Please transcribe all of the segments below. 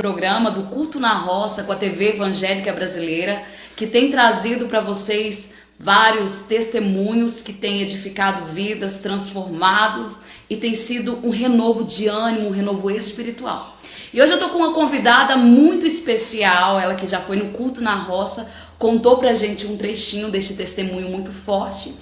Programa do Culto na Roça com a TV Evangélica Brasileira, que tem trazido para vocês vários testemunhos que têm edificado vidas, transformados e tem sido um renovo de ânimo, um renovo espiritual. E hoje eu tô com uma convidada muito especial, ela que já foi no Culto na Roça, contou pra gente um trechinho deste testemunho muito forte.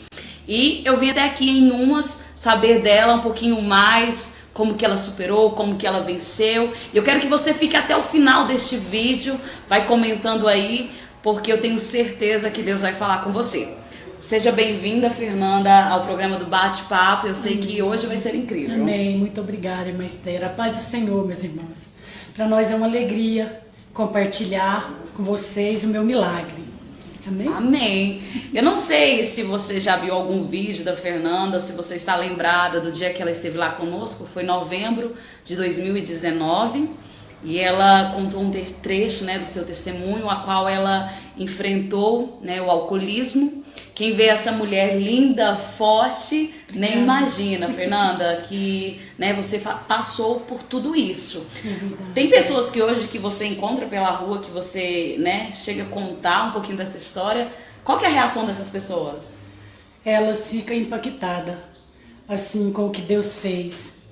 E eu vim até aqui em Umas saber dela um pouquinho mais, como que ela superou, como que ela venceu. E eu quero que você fique até o final deste vídeo, vai comentando aí, porque eu tenho certeza que Deus vai falar com você. Seja bem-vinda, Fernanda, ao programa do Bate-Papo. Eu sei que hoje vai ser incrível. Amém. Muito obrigada, irmã Esther. A paz do Senhor, meus irmãos. Para nós é uma alegria compartilhar com vocês o meu milagre. Amém? Amém. Eu não sei se você já viu algum vídeo da Fernanda, se você está lembrada do dia que ela esteve lá conosco. Foi em novembro de 2019. E ela contou um trecho, né, do seu testemunho, a qual ela enfrentou, né, o alcoolismo. Quem vê essa mulher linda, forte, nem imagina, Fernanda, que, né, você passou por tudo isso. Tem pessoas que hoje que você encontra pela rua, que você, né, chega a contar um pouquinho dessa história. Qual que é a reação dessas pessoas? Elas ficam impactadas, assim, com o que Deus fez.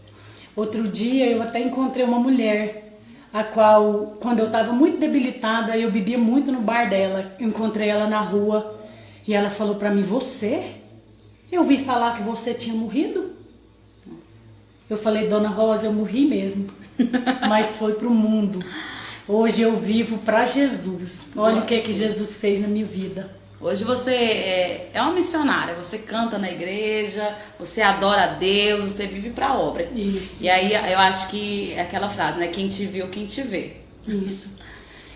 Outro dia eu até encontrei uma mulher, a qual, quando eu estava muito debilitada, eu bebia muito no bar dela. Eu encontrei ela na rua e ela falou para mim: você? Eu ouvi falar que você tinha morrido. Eu falei: Dona Rosa, eu morri mesmo, mas foi pro mundo. Hoje eu vivo para Jesus. Olha o que Jesus fez na minha vida. Hoje você é uma missionária, você canta na igreja, você adora a Deus, você vive para a obra. Isso. E aí eu acho que é aquela frase, né? Quem te viu, quem te vê. Isso.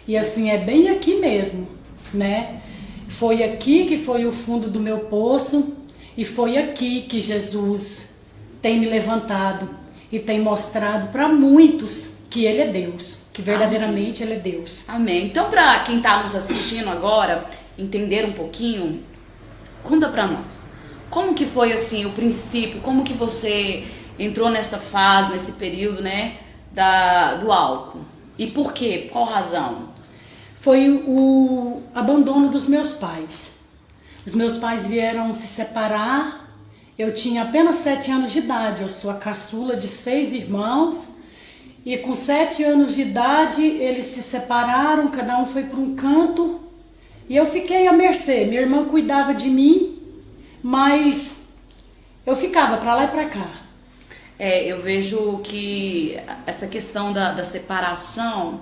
E assim, é bem aqui mesmo, né? Foi aqui que foi o fundo do meu poço e foi aqui que Jesus tem me levantado e tem mostrado para muitos que Ele é Deus, que verdadeiramente Ele é Deus. Amém. Então, para quem está nos assistindo agora, entender um pouquinho, conta para nós. Como que foi assim o princípio? Como que você entrou nessa fase, nesse período, né, do álcool? E por quê? Qual razão? Foi o abandono dos meus pais. Os meus pais vieram se separar. Eu tinha apenas 7 anos de idade. Eu sou a caçula de 6 irmãos. E com 7 anos de idade, eles se separaram, cada um foi para um canto. E eu fiquei à mercê. Minha irmã cuidava de mim, mas eu ficava para lá e para cá. Eu vejo que essa questão da separação,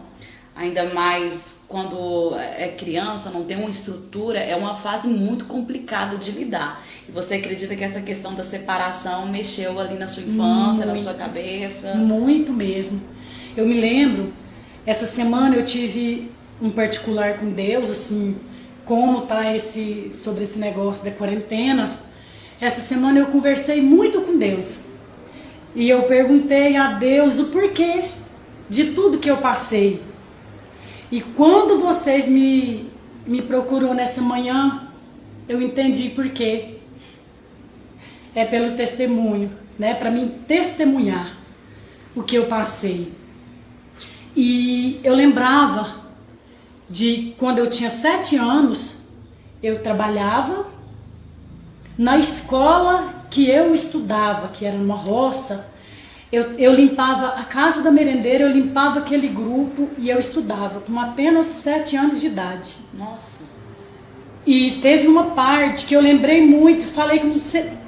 ainda mais quando é criança, não tem uma estrutura, é uma fase muito complicada de lidar. E você acredita que essa questão da separação mexeu ali na sua infância, na sua cabeça? Muito mesmo. Eu me lembro, essa semana eu tive um particular com Deus, assim, como tá sobre esse negócio da quarentena. Essa semana eu conversei muito com Deus. E eu perguntei a Deus o porquê de tudo que eu passei. E quando vocês me procurou nessa manhã, eu entendi por quê. É pelo testemunho, né? Para mim testemunhar o que eu passei. E eu lembrava de quando eu tinha 7 anos, eu trabalhava na escola que eu estudava, que era numa roça. Eu limpava a casa da merendeira, eu limpava aquele grupo e eu estudava com apenas 7 anos de idade. Nossa. E teve uma parte que eu lembrei muito, falei que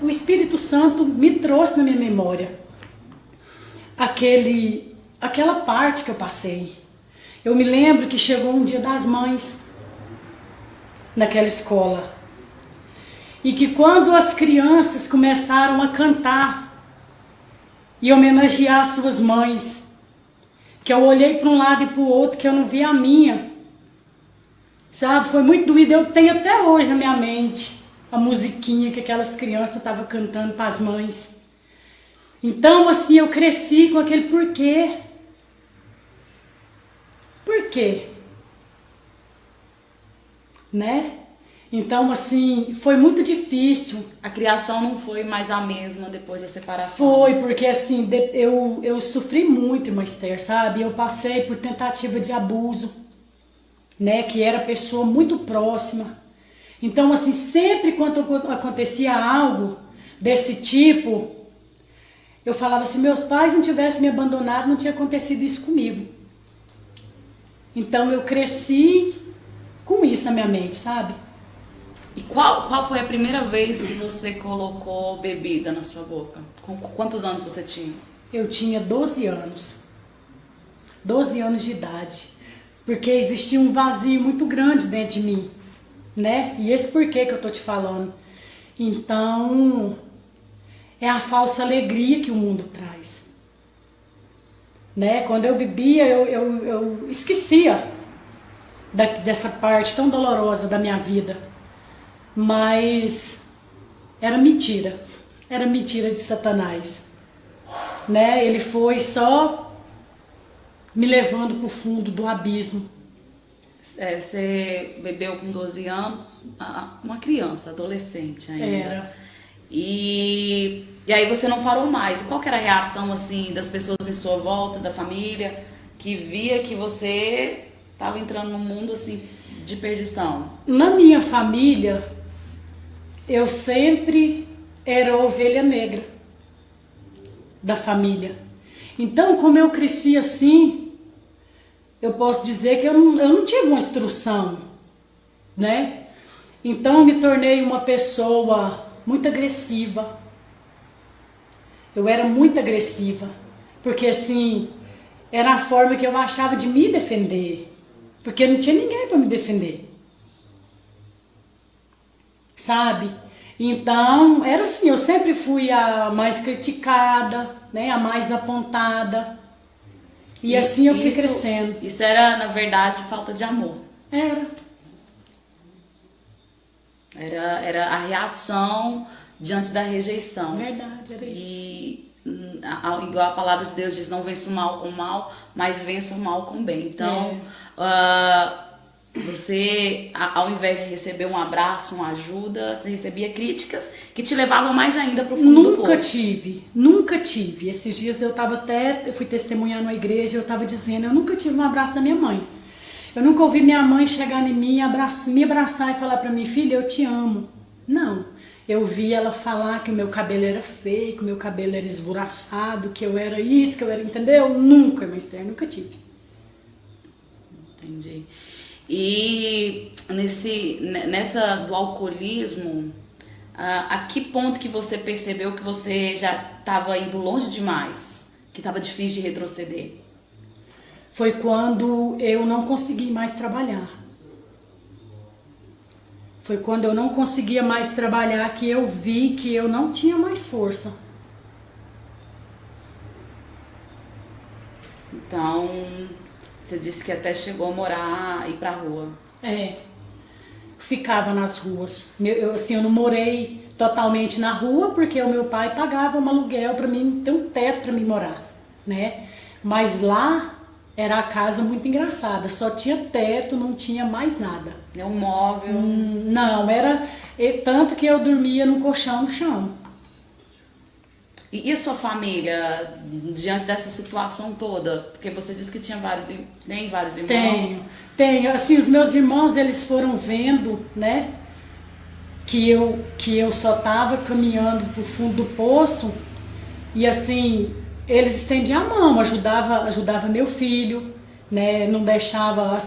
o Espírito Santo me trouxe na minha memória. Aquela parte que eu passei. Eu me lembro que chegou um Dia das Mães naquela escola. E que quando as crianças começaram a cantar e homenagear suas mães, que eu olhei para um lado e para o outro, que eu não vi a minha, sabe? Foi muito doído. Eu tenho até hoje na minha mente a musiquinha que aquelas crianças estavam cantando para as mães. Então, assim, eu cresci com aquele porquê. Por quê? Né? Então, assim, foi muito difícil. A criação não foi mais a mesma depois da separação. Foi, porque assim, eu sofri muito, irmã Esther, sabe? Eu passei por tentativa de abuso, né? Que era pessoa muito próxima. Então, assim, sempre quando acontecia algo desse tipo, eu falava, se meus pais não tivessem me abandonado, não tinha acontecido isso comigo. Então, eu cresci com isso na minha mente, sabe? E qual foi a primeira vez que você colocou bebida na sua boca? Com quantos anos você tinha? Eu tinha 12 anos. 12 anos de idade. Porque existia um vazio muito grande dentro de mim, né? E esse porquê que eu tô te falando. Então, é a falsa alegria que o mundo traz. Né? Quando eu bebia, eu esquecia dessa parte tão dolorosa da minha vida. Mas era mentira de Satanás, né? Ele foi só me levando para o fundo do abismo. Você bebeu com 12 anos, uma criança, adolescente ainda. Era. E aí você não parou mais. E qual que era a reação assim das pessoas em sua volta, da família, que via que você estava entrando num mundo assim de perdição? Na minha família, eu sempre era a ovelha negra da família. Então, como eu cresci assim, eu posso dizer que eu não tive uma instrução, né? Então, eu me tornei uma pessoa muito agressiva. Eu era muito agressiva, porque assim, era a forma que eu achava de me defender, porque não tinha ninguém para me defender. Sabe? Então, era assim, eu sempre fui a mais criticada, né? A mais apontada. E assim eu fui crescendo. Isso era, na verdade, falta de amor. Era a reação diante da rejeição. Verdade, era isso. E igual a palavra de Deus diz, não vença o mal com o mal, mas vença o mal com o bem. Então, você, ao invés de receber um abraço, uma ajuda, você recebia críticas que te levavam mais ainda para o fundo do poço. Nunca tive. Esses dias eu fui testemunhar numa igreja e eu estava dizendo, eu nunca tive um abraço da minha mãe. Eu nunca ouvi minha mãe chegar em mim, me abraçar e falar para mim, filha, eu te amo. Não. Eu vi ela falar que o meu cabelo era feio, que o meu cabelo era esvoaçado, que eu era isso, que eu era, entendeu? Nunca, irmã Esther, nunca tive. Entendi. E nessa do alcoolismo, a que ponto que você percebeu que você já estava indo longe demais? Que estava difícil de retroceder? Foi quando eu não consegui mais trabalhar. Foi quando eu não conseguia mais trabalhar que eu vi que eu não tinha mais força. Então, você disse que até chegou a morar, ir pra rua. Ficava nas ruas. Eu não morei totalmente na rua, porque o meu pai pagava um aluguel para mim, ter um teto para mim morar, né? Mas lá era a casa muito engraçada, só tinha teto, não tinha mais nada. Nenhum móvel? Não, tanto que eu dormia no colchão no chão. E a sua família, diante dessa situação toda? Porque você disse que tinha vários irmãos. Tenho. Assim, os meus irmãos, eles foram vendo, né, que eu só estava caminhando pro fundo do poço. E assim, eles estendiam a mão, ajudava meu filho, né, não deixava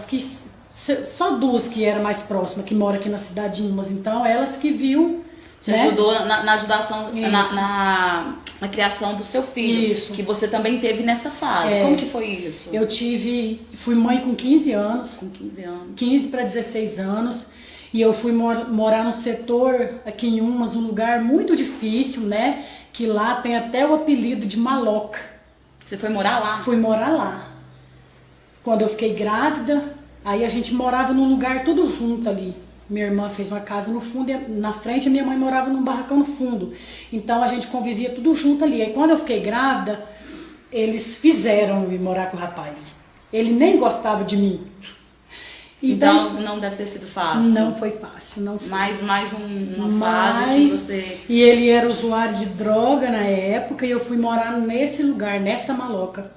só duas que eram mais próximas, que moram aqui na cidade de Umas. Então, elas que viu. Te ajudou na ajudação, na criação do seu filho. Isso. Que você também teve nessa fase. Como que foi isso? Fui mãe com 15 anos. Com 15 anos. 15 para 16 anos. E eu fui morar no setor, aqui em Umas, um lugar muito difícil, né? Que lá tem até o apelido de maloca. Você foi morar lá? Fui morar lá. Quando eu fiquei grávida, aí a gente morava num lugar tudo junto ali. Minha irmã fez uma casa no fundo, e na frente a minha mãe morava num barracão no fundo. Então a gente convivia tudo junto ali. Aí quando eu fiquei grávida, eles fizeram eu ir morar com o rapaz. Ele nem gostava de mim. Então não deve ter sido fácil. Não foi fácil, não foi. Uma fase que você... E ele era usuário de droga na época e eu fui morar nesse lugar, nessa maloca,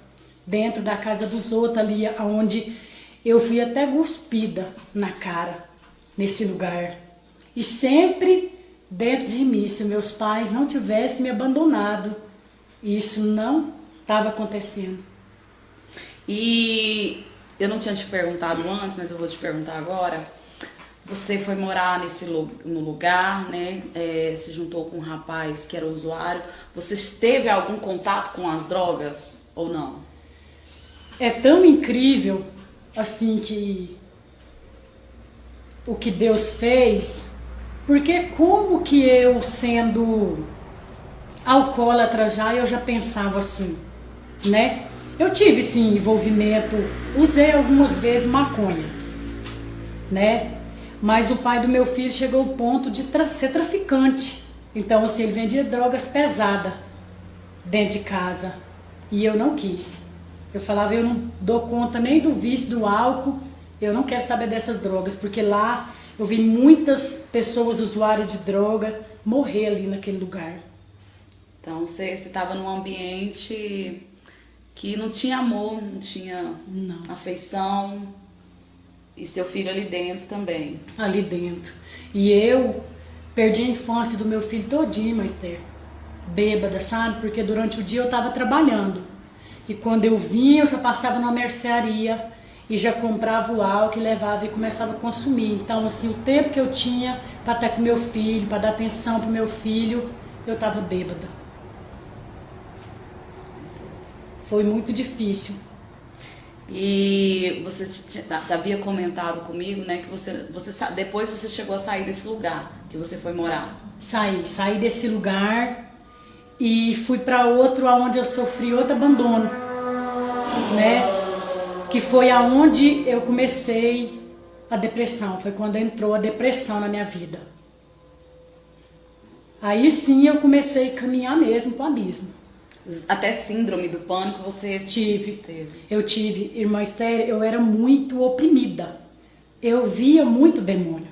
dentro da casa dos outros ali, onde eu fui até cuspida na cara, nesse lugar. E sempre dentro de mim, se meus pais não tivessem me abandonado, isso não estava acontecendo. E eu não tinha te perguntado antes, mas eu vou te perguntar agora. Você foi morar no lugar, né? Se juntou com um rapaz que era usuário. Você teve algum contato com as drogas ou não? É tão incrível, assim, que o que Deus fez, porque como que eu, sendo alcoólatra já, eu já pensava assim, né? Eu tive, sim, envolvimento, usei algumas vezes maconha, né? Mas o pai do meu filho chegou ao ponto de ser traficante. Então, assim, ele vendia drogas pesadas dentro de casa. E eu não quis. Eu falava, eu não dou conta nem do vício do álcool, eu não quero saber dessas drogas, porque lá eu vi muitas pessoas usuárias de droga morrer ali naquele lugar. Então, você estava num ambiente que não tinha amor, não tinha afeição, e seu filho ali dentro também. Ali dentro. E eu perdi a infância do meu filho todinho, Master, bêbada, sabe? Porque durante o dia eu estava trabalhando. E quando eu vinha, eu já passava numa mercearia e já comprava o álcool e levava e começava a consumir. Então, assim, o tempo que eu tinha para estar com meu filho, para dar atenção para o meu filho, eu estava bêbada. Foi muito difícil. E você havia comentado comigo, né, que depois você chegou a sair desse lugar que você foi morar. Saí desse lugar e fui para outro onde eu sofri outro abandono, né? Que foi aonde eu comecei a depressão, foi quando entrou a depressão na minha vida. Aí sim eu comecei a caminhar mesmo para o abismo. Até síndrome do pânico você teve? Eu tive, irmã Esther, eu era muito oprimida. Eu via muito demônio.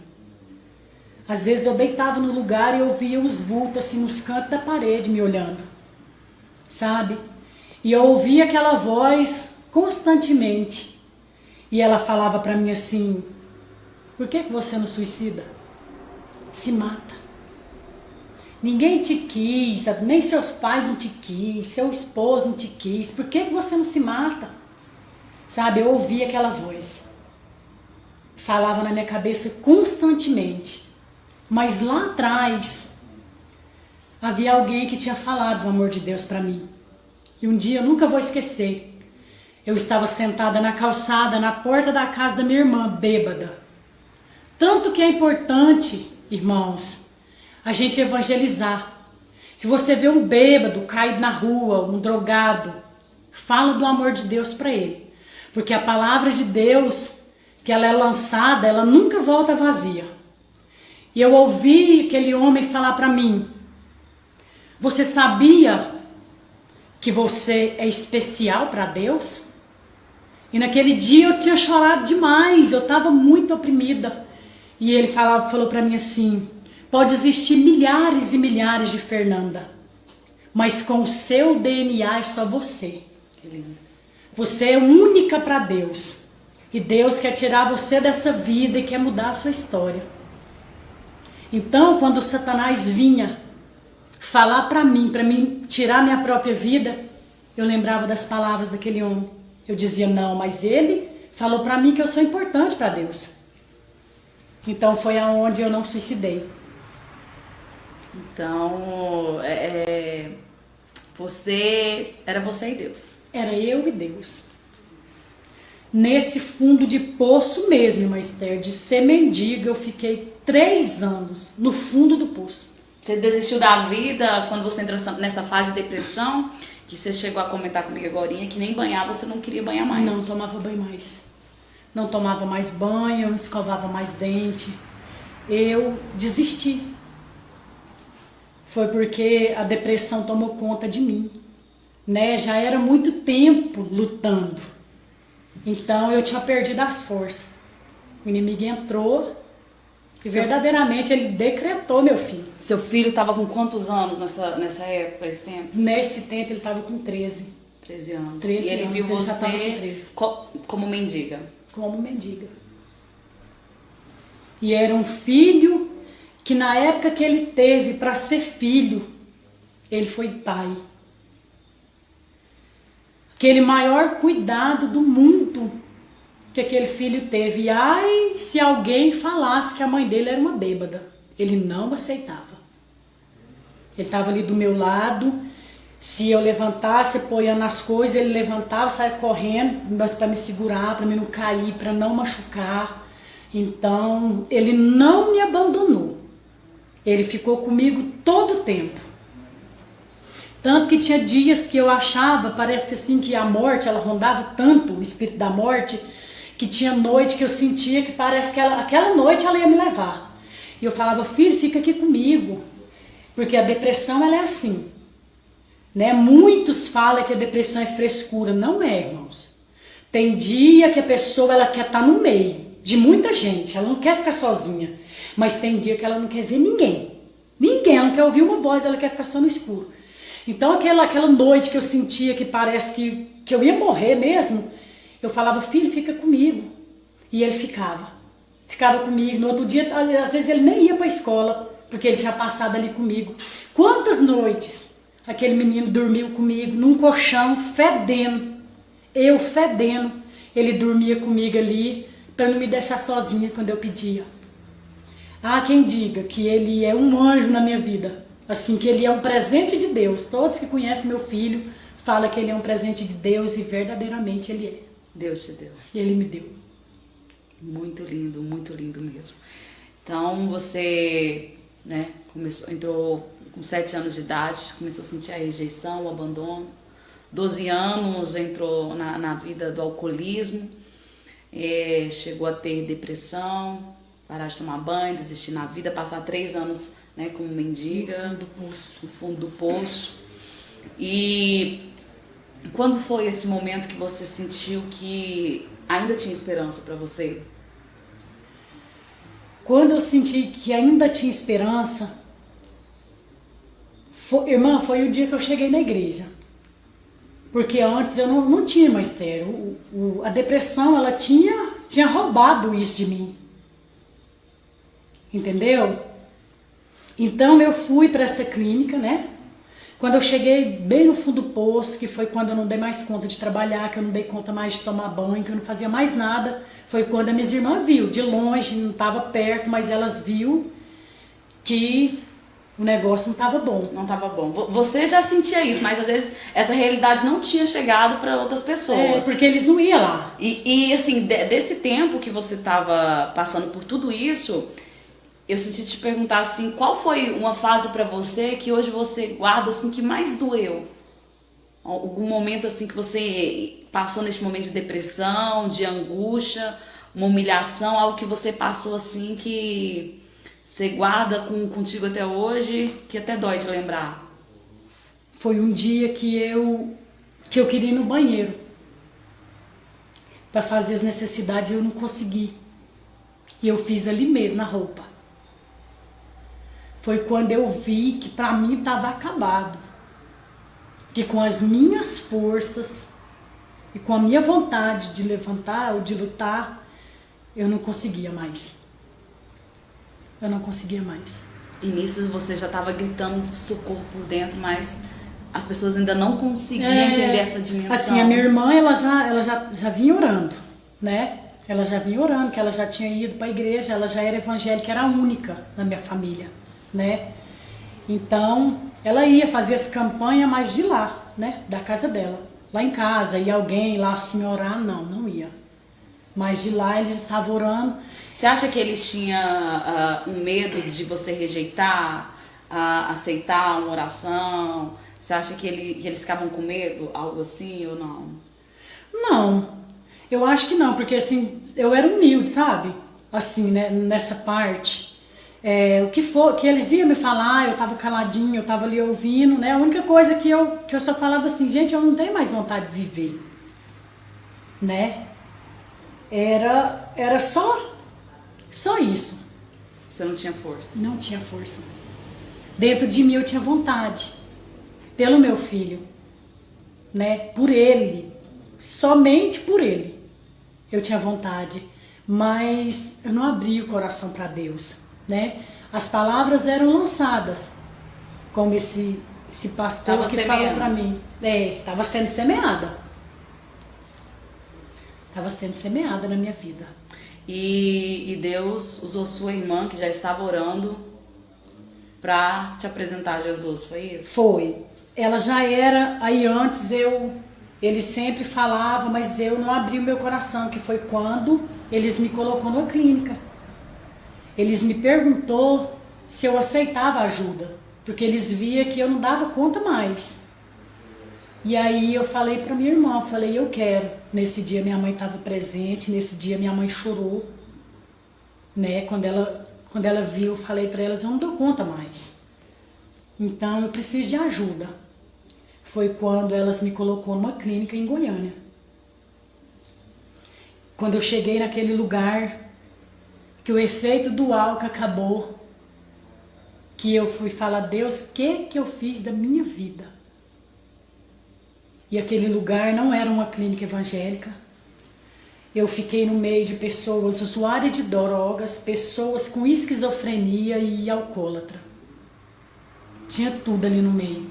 Às vezes eu deitava no lugar e eu via os vultos assim nos cantos da parede me olhando, sabe? E eu ouvia aquela voz constantemente. E ela falava para mim assim, por que você não suicida? Se mata. Ninguém te quis, sabe? Nem seus pais não te quis, seu esposo não te quis. Por que você não se mata? Sabe, eu ouvia aquela voz. Falava na minha cabeça constantemente. Mas lá atrás, havia alguém que tinha falado do amor de Deus para mim. E um dia eu nunca vou esquecer. Eu estava sentada na calçada, na porta da casa da minha irmã, bêbada. Tanto que é importante, irmãos, a gente evangelizar. Se você vê um bêbado caído na rua, um drogado, fala do amor de Deus para ele. Porque a palavra de Deus, que ela é lançada, ela nunca volta vazia. E eu ouvi aquele homem falar para mim, você sabia que você é especial para Deus? E naquele dia eu tinha chorado demais, eu estava muito oprimida. E ele falou para mim assim, pode existir milhares e milhares de Fernanda, mas com o seu DNA é só você. Que lindo. Você é única para Deus. E Deus quer tirar você dessa vida e quer mudar a sua história. Então, quando Satanás vinha falar para mim tirar minha própria vida, eu lembrava das palavras daquele homem. Eu dizia, não, mas ele falou para mim que eu sou importante para Deus. Então foi aonde eu não suicidei. Então, era você e Deus. Era eu e Deus. Nesse fundo de poço mesmo, irmã Esther, de ser mendiga, eu fiquei 3 anos no fundo do poço. Você desistiu da vida quando você entrou nessa fase de depressão, que você chegou a comentar comigo agora, que nem banhar, você não queria banhar mais. Não tomava banho mais. Não tomava mais banho, não escovava mais dente. Eu desisti. Foi porque a depressão tomou conta de mim, né? Já era muito tempo lutando. Então eu tinha perdido as forças. O inimigo entrou e verdadeiramente ele decretou meu filho. Seu filho estava com quantos anos nessa época, esse tempo? Nesse tempo ele estava com 13. 13 anos. 13 e ele anos, viu ele já tava com você 13. como mendiga. Como mendiga. E era um filho que na época que ele teve para ser filho, ele foi pai. Aquele maior cuidado do mundo que aquele filho teve. E ai, se alguém falasse que a mãe dele era uma bêbada. Ele não aceitava. Ele estava ali do meu lado. Se eu levantasse, apoiando as coisas, ele levantava, saia correndo, mas para me segurar, para mim não cair, para não machucar. Então, ele não me abandonou. Ele ficou comigo todo o tempo. Tanto que tinha dias que eu achava, parece assim que a morte, ela rondava tanto, o espírito da morte, que tinha noite que eu sentia que parece que aquela noite ela ia me levar. E eu falava, filho, fica aqui comigo. Porque a depressão, ela é assim. Né? Muitos falam que a depressão é frescura. Não é, irmãos. Tem dia que a pessoa ela quer estar no meio de muita gente. Ela não quer ficar sozinha. Mas tem dia que ela não quer ver ninguém. Ninguém. Ela não quer ouvir uma voz. Ela quer ficar só no escuro. Então aquela noite que eu sentia que parece que eu ia morrer mesmo, eu falava, filho, fica comigo. E ele ficava. Ficava comigo. No outro dia, às vezes ele nem ia para a escola, porque ele tinha passado ali comigo. Quantas noites aquele menino dormiu comigo num colchão fedendo. Eu fedendo. Ele dormia comigo ali para não me deixar sozinha quando eu pedia. Há quem diga que ele é um anjo na minha vida. Assim, que ele é um presente de Deus. Todos que conhecem meu filho falam que ele é um presente de Deus e verdadeiramente ele é. Deus te deu. Ele me deu. Muito lindo mesmo. Então você, né, entrou com 7 anos de idade, começou a sentir a rejeição, o abandono. 12 anos entrou na vida do alcoolismo, chegou a ter depressão, parar de tomar banho, desistir na vida, passar 3 anos, né, como mendiga, no fundo do poço. E quando foi esse momento que você sentiu que ainda tinha esperança para você? Quando eu senti que ainda tinha esperança, irmã, foi o dia que eu cheguei na igreja. Porque antes eu não tinha mistério. A depressão, ela tinha roubado isso de mim. Entendeu? Então eu fui para essa clínica, né? Quando eu cheguei bem no fundo do poço, que foi quando eu não dei mais conta de trabalhar, que eu não dei conta mais de tomar banho, que eu não fazia mais nada, foi quando a minha irmã viu, de longe, não estava perto, mas elas viu que o negócio não estava bom. Não estava bom. Você já sentia isso, mas às vezes essa realidade não tinha chegado para outras pessoas. Porque eles não iam lá. E assim, desse tempo que você estava passando por tudo isso, eu senti te perguntar assim, qual foi uma fase para você que hoje você guarda assim que mais doeu? Algum momento assim que você passou neste momento de depressão, de angústia, uma humilhação, algo que você passou assim que você guarda contigo até hoje, que até dói de lembrar? Foi um dia que eu queria ir no banheiro para fazer as necessidades e eu não consegui. E eu fiz ali mesmo, na roupa. Foi quando eu vi que para mim estava acabado. Que com as minhas forças e com a minha vontade de levantar ou de lutar, eu não conseguia mais. Eu não conseguia mais. E nisso você já estava gritando de socorro por dentro, mas as pessoas ainda não conseguiam entender essa dimensão. Assim, a minha irmã, ela já vinha orando, né? Ela já vinha orando, que ela já tinha ido para a igreja, ela já era evangélica, era a única na minha família, né? Então, ela ia fazer as campanhas, mas de lá, né? Da casa dela. Lá em casa, ia alguém lá assim orar? Não ia. Mas de lá eles estavam orando. Você acha que eles tinham um medo de você rejeitar, aceitar uma oração? Você acha que eles ficavam com medo, algo assim ou não? Não, eu acho que não, porque assim, eu era humilde, sabe? Assim, né, nessa parte. O que for, que eles iam me falar, eu tava caladinho, eu tava ali ouvindo, né? A única coisa que eu só falava assim, gente, eu não tenho mais vontade de viver, né? Era só Só isso. Você não tinha força. Não tinha força. Dentro de mim eu tinha vontade. Pelo meu filho. Né? Por ele. Somente por ele. Eu tinha vontade. Mas eu não abri o coração para Deus. Né? As palavras eram lançadas. Como esse pastor Tava que semeando. falou para mim. Estava sendo semeada. Estava sendo semeada na minha vida. E Deus usou sua irmã, que já estava orando, para te apresentar a Jesus, foi isso? Foi. Ela já era, aí antes ele sempre falava, mas eu não abri o meu coração, que foi quando eles me colocou numa clínica. Eles me perguntou se eu aceitava ajuda, porque eles via que eu não dava conta mais. E aí eu falei para minha irmã, eu quero. Nesse dia minha mãe estava presente, nesse dia minha mãe chorou, né? Quando ela viu, eu falei para elas, eu não dou conta mais. Então eu preciso de ajuda. Foi quando elas me colocou numa clínica em Goiânia. Quando eu cheguei naquele lugar, que o efeito do álcool acabou, que eu fui falar, Deus, o que eu fiz da minha vida? E aquele lugar não era uma clínica evangélica. Eu fiquei no meio de pessoas usuárias de drogas, pessoas com esquizofrenia e alcoólatra. Tinha tudo ali no meio.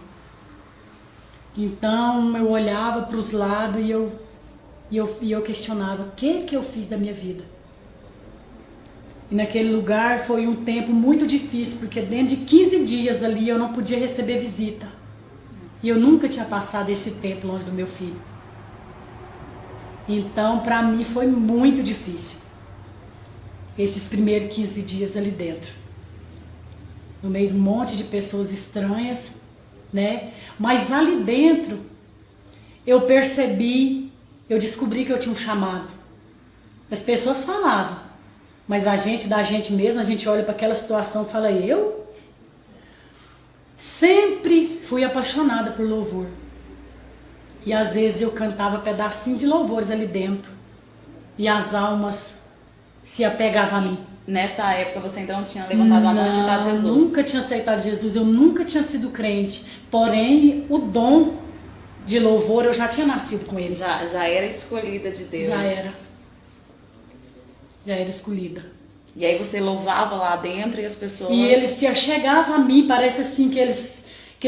Então eu olhava para os lados e eu questionava, o que eu fiz da minha vida? E naquele lugar foi um tempo muito difícil, porque dentro de 15 dias ali eu não podia receber visita. E eu nunca tinha passado esse tempo longe do meu filho. Então, para mim foi muito difícil. Esses primeiros 15 dias ali dentro. No meio de um monte de pessoas estranhas, né? Mas ali dentro, eu percebi, eu descobri que eu tinha um chamado. As pessoas falavam, mas da gente mesmo, a gente olha para aquela situação e fala, eu? Sempre fui apaixonada por louvor. E às vezes eu cantava pedacinho de louvores ali dentro. E as almas se apegavam a mim. Nessa época você então não tinha levantado a mão e aceitado Jesus? Nunca tinha aceitado Jesus, eu nunca tinha sido crente. Porém, o dom de louvor eu já tinha nascido com ele. Já era escolhida de Deus. Já era. Já era escolhida. E aí você louvava lá dentro e as pessoas... E eles se achegavam a mim, parece assim que eles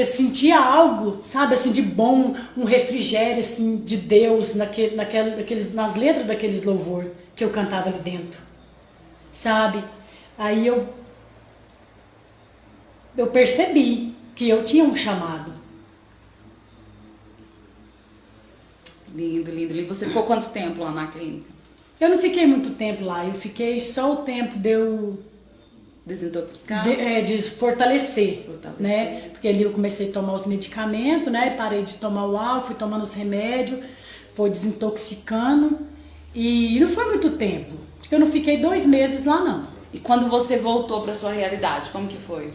sentiam algo, sabe, assim, de bom, um refrigério, assim, de Deus nas letras daqueles louvor que eu cantava ali dentro, sabe? Aí eu percebi que eu tinha um chamado. Lindo, lindo, lindo. Você ficou quanto tempo lá na clínica? Eu não fiquei muito tempo lá, eu fiquei só o tempo de eu... Desintoxicar? De fortalecer, né? Porque ali eu comecei a tomar os medicamentos, né? Parei de tomar o álcool, fui tomando os remédios, foi desintoxicando. E não foi muito tempo. Acho que eu não fiquei 2 meses lá, não. E quando você voltou para sua realidade, como que foi?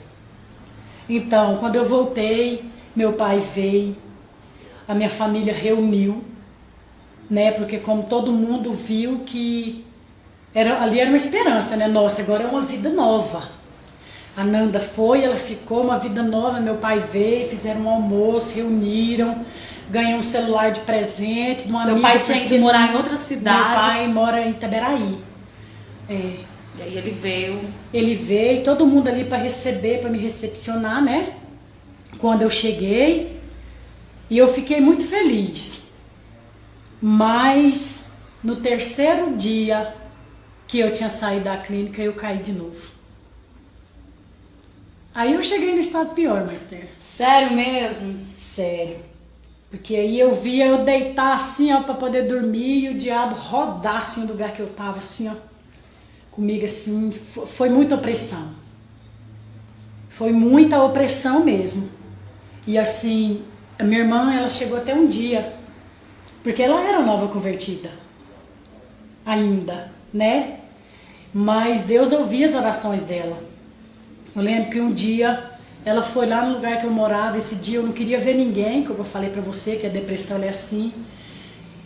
Então, quando eu voltei, meu pai veio, a minha família reuniu, né? Porque como todo mundo viu que ali era uma esperança, né? Nossa, agora é uma vida nova. A Nanda foi, ela ficou, uma vida nova. Meu pai veio, fizeram um almoço, reuniram, ganhou um celular de presente de um amigo. Seu pai tinha ido morar em outra cidade? Meu pai mora em Itaberaí. E aí ele veio? Ele veio, todo mundo ali para receber, para me recepcionar, né? Quando eu cheguei, e eu fiquei muito feliz. Mas no 3º dia que eu tinha saído da clínica, eu caí de novo. Aí eu cheguei no estado pior, Master. Sério mesmo? Sério. Porque aí eu via eu deitar assim, ó, pra poder dormir, e o diabo rodar assim no lugar que eu tava, assim, ó. Comigo assim, foi muita opressão. Foi muita opressão mesmo. E assim, a minha irmã, ela chegou até um dia, porque ela era nova convertida. Ainda, né? Mas Deus ouvia as orações dela. Eu lembro que um dia ela foi lá no lugar que eu morava. Esse dia eu não queria ver ninguém, como eu falei pra você, que a depressão ela é assim.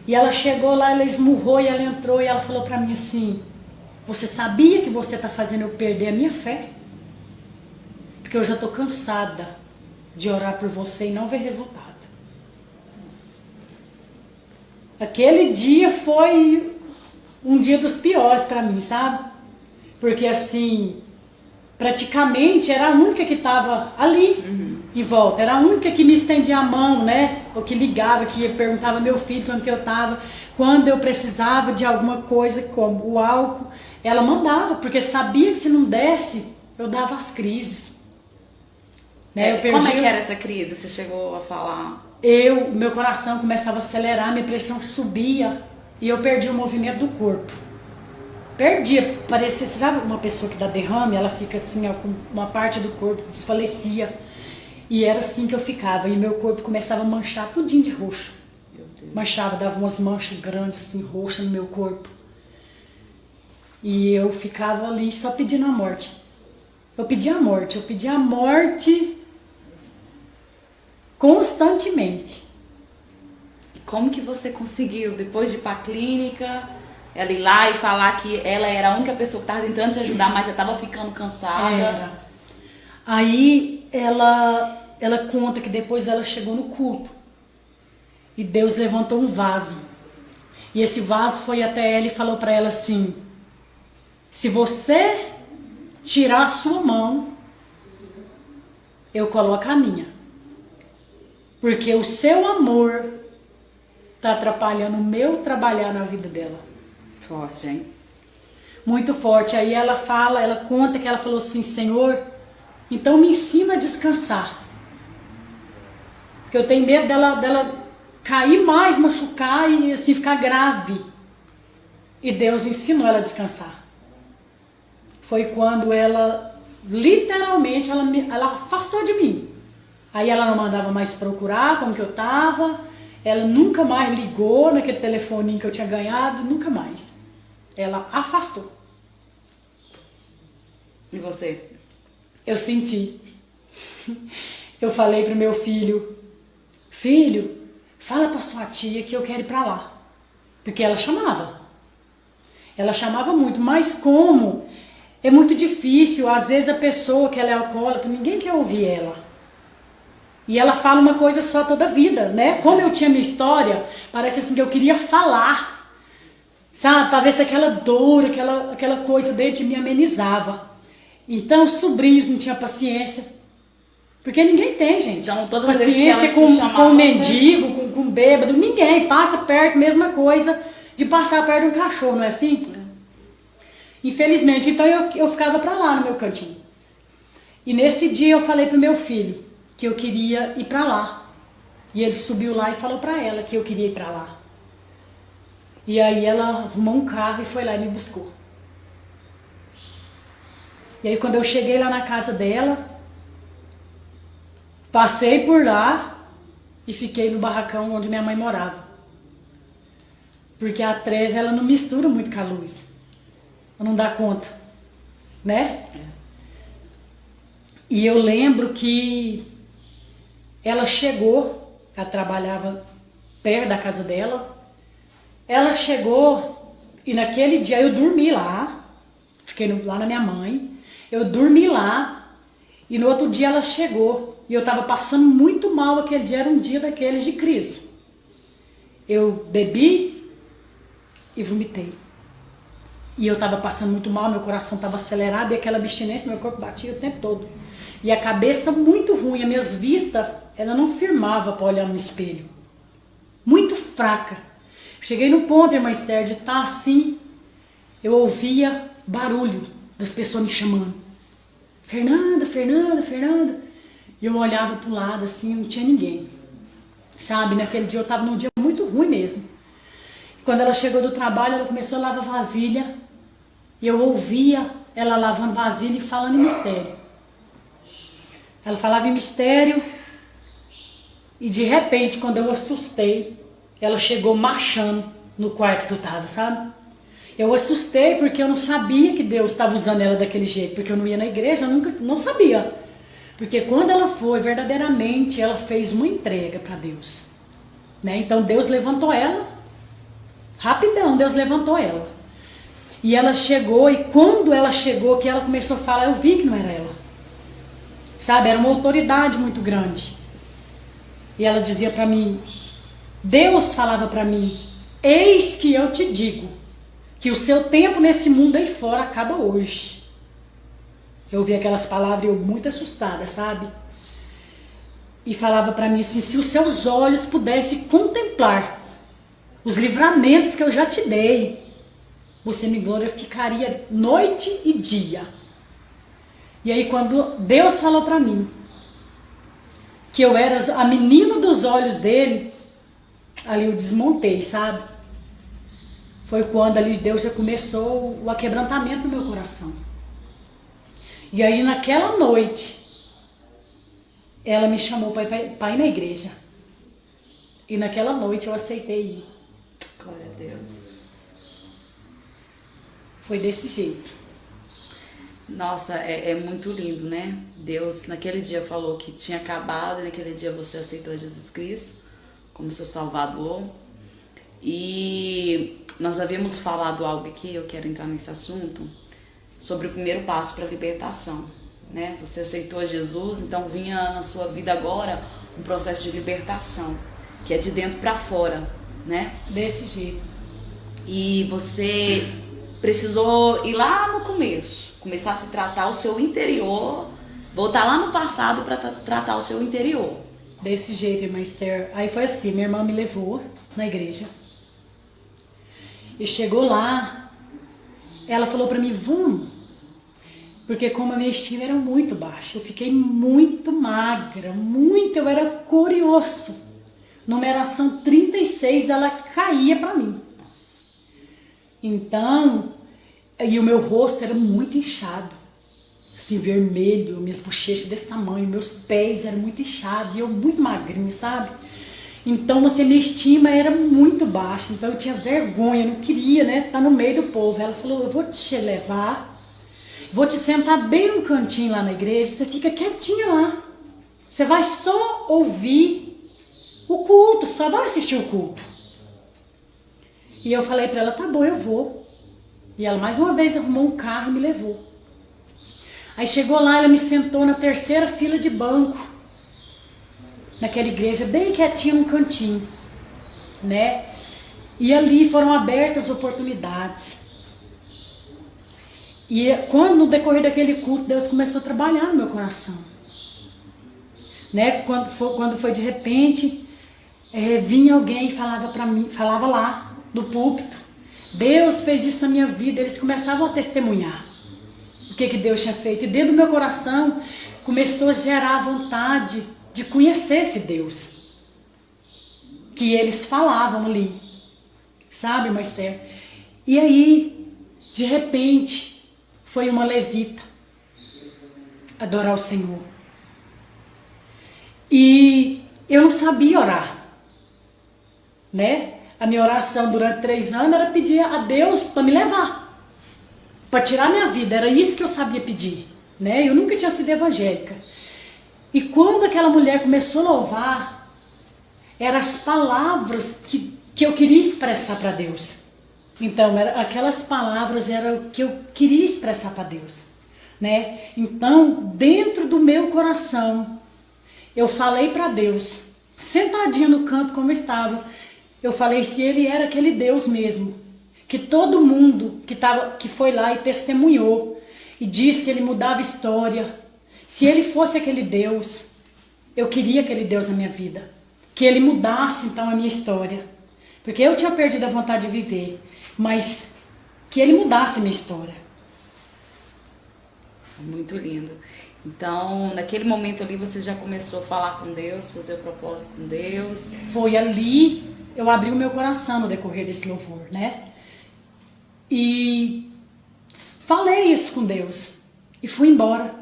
E ela chegou lá, ela esmurrou e ela entrou e ela falou pra mim assim: você sabia que você está fazendo eu perder a minha fé? Porque eu já estou cansada de orar por você e não ver resultado. Aquele dia foi um dia dos piores para mim, sabe? Porque assim, praticamente era a única que estava ali em volta. Era a única que me estendia a mão, né? Ou que ligava, que perguntava ao meu filho como que eu estava. Quando eu precisava de alguma coisa, como o álcool, ela mandava, porque sabia que se não desse, eu dava as crises. Né? Como é que era essa crise? Você chegou a falar? Meu coração começava a acelerar, minha pressão subia e eu perdi o movimento do corpo. Perdia, parecia, sabe uma pessoa que dá derrame, ela fica assim, ó, com uma parte do corpo desfalecia. E era assim que eu ficava, e meu corpo começava a manchar tudinho de roxo. Manchava, dava umas manchas grandes assim, roxas no meu corpo. E eu ficava ali só pedindo a morte. Eu pedia a morte constantemente. E como que você conseguiu, depois de ir pra clínica, ela ir lá e falar que ela era a única pessoa que estava tentando te ajudar, mas já estava ficando cansada? Era. Aí ela conta que depois ela chegou no culto e Deus levantou um vaso. E esse vaso foi até ela e falou para ela assim: se você tirar a sua mão, eu coloco a minha. Porque o seu amor está atrapalhando o meu trabalhar na vida dela. Forte, hein? Muito forte. Aí ela fala, ela conta que ela falou assim: Senhor, então me ensina a descansar. Porque eu tenho medo dela cair mais, machucar e assim ficar grave. E Deus ensinou ela a descansar. Foi quando ela, literalmente, ela afastou de mim. Aí ela não mandava mais procurar como que eu tava. Ela nunca mais ligou naquele telefoninho que eu tinha ganhado, nunca mais. Ela afastou. E você? Eu senti. Eu falei pro meu filho: filho, fala pra sua tia que eu quero ir pra lá. Porque ela chamava. Ela chamava muito, mas como é muito difícil, às vezes a pessoa que ela é alcoólatra, ninguém quer ouvir ela. E ela fala uma coisa só toda a vida, né? Como eu tinha minha história, parece assim que eu queria falar, sabe? Para ver se aquela dor, aquela coisa dentro de mim amenizava. Então os sobrinhos não tinham paciência. Porque ninguém tem, gente. Então, todas paciência as vezes que ela te chamava, com mendigo, com bêbado, ninguém. Passa perto, mesma coisa de passar perto de um cachorro, não é assim? Infelizmente, então eu ficava pra lá no meu cantinho. E nesse dia eu falei pro meu filho que eu queria ir pra lá. E ele subiu lá e falou pra ela que eu queria ir pra lá. E aí ela arrumou um carro e foi lá e me buscou. E aí quando eu cheguei lá na casa dela, passei por lá e fiquei no barracão onde minha mãe morava. Porque a treva, ela não mistura muito com a luz. Ela não dá conta, né? E eu lembro que ela chegou, ela trabalhava perto da casa dela. Ela chegou e naquele dia eu dormi lá, fiquei lá na minha mãe. Eu dormi lá e no outro dia ela chegou. E eu estava passando muito mal aquele dia, era um dia daqueles de crise. Eu bebi e vomitei. E eu estava passando muito mal, meu coração estava acelerado e aquela abstinência, meu corpo batia o tempo todo. E a cabeça muito ruim, as minhas vistas, ela não firmava para olhar no espelho. Muito fraca. Cheguei no ponto, irmã Esther, de estar assim, eu ouvia barulho das pessoas me chamando. Fernanda, Fernanda, Fernanda. E eu olhava pro lado assim, não tinha ninguém. Sabe, naquele dia eu estava num dia muito ruim mesmo. Quando ela chegou do trabalho, ela começou a lavar vasilha. E eu ouvia ela lavando vasilha e falando em mistério. Ela falava em mistério. E de repente, quando eu assustei, ela chegou marchando no quarto que eu estava, sabe? Eu assustei porque eu não sabia que Deus estava usando ela daquele jeito. Porque eu não ia na igreja, eu não sabia. Porque quando ela foi, verdadeiramente, ela fez uma entrega para Deus. Né? Então Deus levantou ela. Rapidão, Deus levantou ela. E ela chegou, e quando ela chegou, que ela começou a falar, eu vi que não era ela. Sabe, era uma autoridade muito grande. E ela dizia para mim, Deus falava para mim, eis que eu te digo, que o seu tempo nesse mundo aí fora acaba hoje. Eu ouvi aquelas palavras e eu muito assustada, sabe? E falava para mim assim, se os seus olhos pudessem contemplar os livramentos que eu já te dei, você me glorificaria noite e dia. E aí quando Deus falou para mim que eu era a menina dos olhos dele, ali eu desmontei, sabe? Foi quando ali Deus já começou o aquebrantamento no meu coração. E aí naquela noite, ela me chamou para ir na igreja. E naquela noite eu aceitei ir. Glória a Deus. Foi desse jeito. Nossa, é muito lindo, né? Deus naquele dia falou que tinha acabado, e naquele dia você aceitou Jesus Cristo como seu Salvador. E nós havíamos falado algo aqui, eu quero entrar nesse assunto, sobre o primeiro passo para a libertação, né? Você aceitou Jesus, então vinha na sua vida agora um processo de libertação, que é de dentro para fora, né? Desse jeito. E você precisou ir lá no começo, começar a se tratar o seu interior, voltar lá no passado para tratar o seu interior. Desse jeito, irmã Esther. Aí foi assim, minha irmã me levou na igreja. E chegou lá, ela falou para mim, vamos. Porque como a minha estima era muito baixa, eu fiquei muito magra, eu era cor e osso. Numeração 36, ela caía para mim. Então, e o meu rosto era muito inchado, assim, vermelho, minhas bochechas desse tamanho, meus pés eram muito inchados, e eu muito magrinha, sabe? Então, assim, minha estima era muito baixa, então eu tinha vergonha, não queria, né, estar no meio do povo. Ela falou, eu vou te levar, vou te sentar bem num cantinho lá na igreja, você fica quietinha lá, você vai só ouvir o culto, só vai assistir o culto. E eu falei para ela, tá bom, eu vou. E ela mais uma vez arrumou um carro e me levou. Aí chegou lá, ela me sentou na terceira fila de banco, naquela igreja, bem quietinha num cantinho, né? E ali foram abertas oportunidades. E quando, no decorrer daquele culto, Deus começou a trabalhar no meu coração. Né? Quando foi de repente, vinha alguém e falava para mim, falava lá, do púlpito, Deus fez isso na minha vida. Eles começavam a testemunhar o que Deus tinha feito, e dentro do meu coração começou a gerar a vontade de conhecer esse Deus que eles falavam ali, sabe, irmã Esther? E aí, de repente, foi uma levita adorar o Senhor, e eu não sabia orar, né? A minha oração durante 3 anos era pedir a Deus para me levar, para tirar minha vida. Era isso que eu sabia pedir, né? Eu nunca tinha sido evangélica. E quando aquela mulher começou a louvar, eram as palavras que eu queria expressar para Deus. Então, aquelas palavras eram o que eu queria expressar para Deus, né? Então, dentro do meu coração, eu falei para Deus, sentadinha no canto como eu estava, eu falei se ele era aquele Deus mesmo, que todo mundo que foi lá e testemunhou, e disse que ele mudava história, se ele fosse aquele Deus, eu queria aquele Deus na minha vida, que ele mudasse então a minha história, porque eu tinha perdido a vontade de viver, mas que ele mudasse a minha história. Muito lindo. Então, naquele momento ali, você já começou a falar com Deus, fazer o propósito com Deus? Foi ali, eu abri o meu coração no decorrer desse louvor, né? E falei isso com Deus. E fui embora.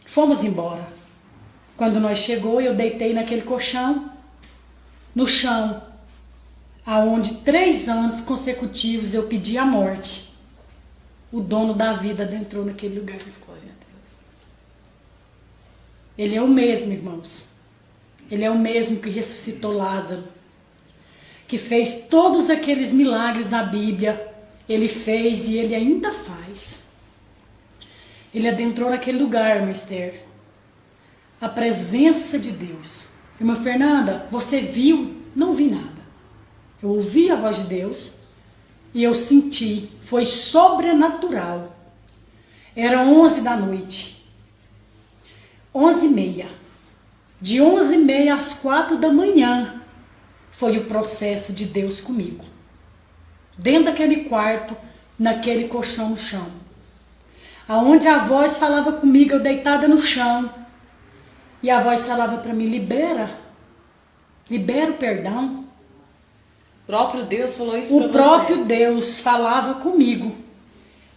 Fomos embora. Quando nós chegou, eu deitei naquele colchão, no chão, aonde 3 anos consecutivos eu pedi a morte. O dono da vida entrou naquele lugar. Glória a Deus. Ele é o mesmo, irmãos. Ele é o mesmo que ressuscitou Lázaro, que fez todos aqueles milagres da Bíblia, Ele fez e ele ainda faz. Ele adentrou naquele lugar, irmã Esther. A presença de Deus. Irmã Fernanda, você viu? Não vi nada. Eu ouvi a voz de Deus e eu senti. Foi sobrenatural. Era 11 da noite. 11h30. De 11h30 às 4 da manhã foi o processo de Deus comigo. Dentro daquele quarto, naquele colchão no chão. Aonde a voz falava comigo, eu deitada no chão. E a voz falava para mim, libera o perdão. O próprio Deus falou isso para você? O próprio Deus falava comigo.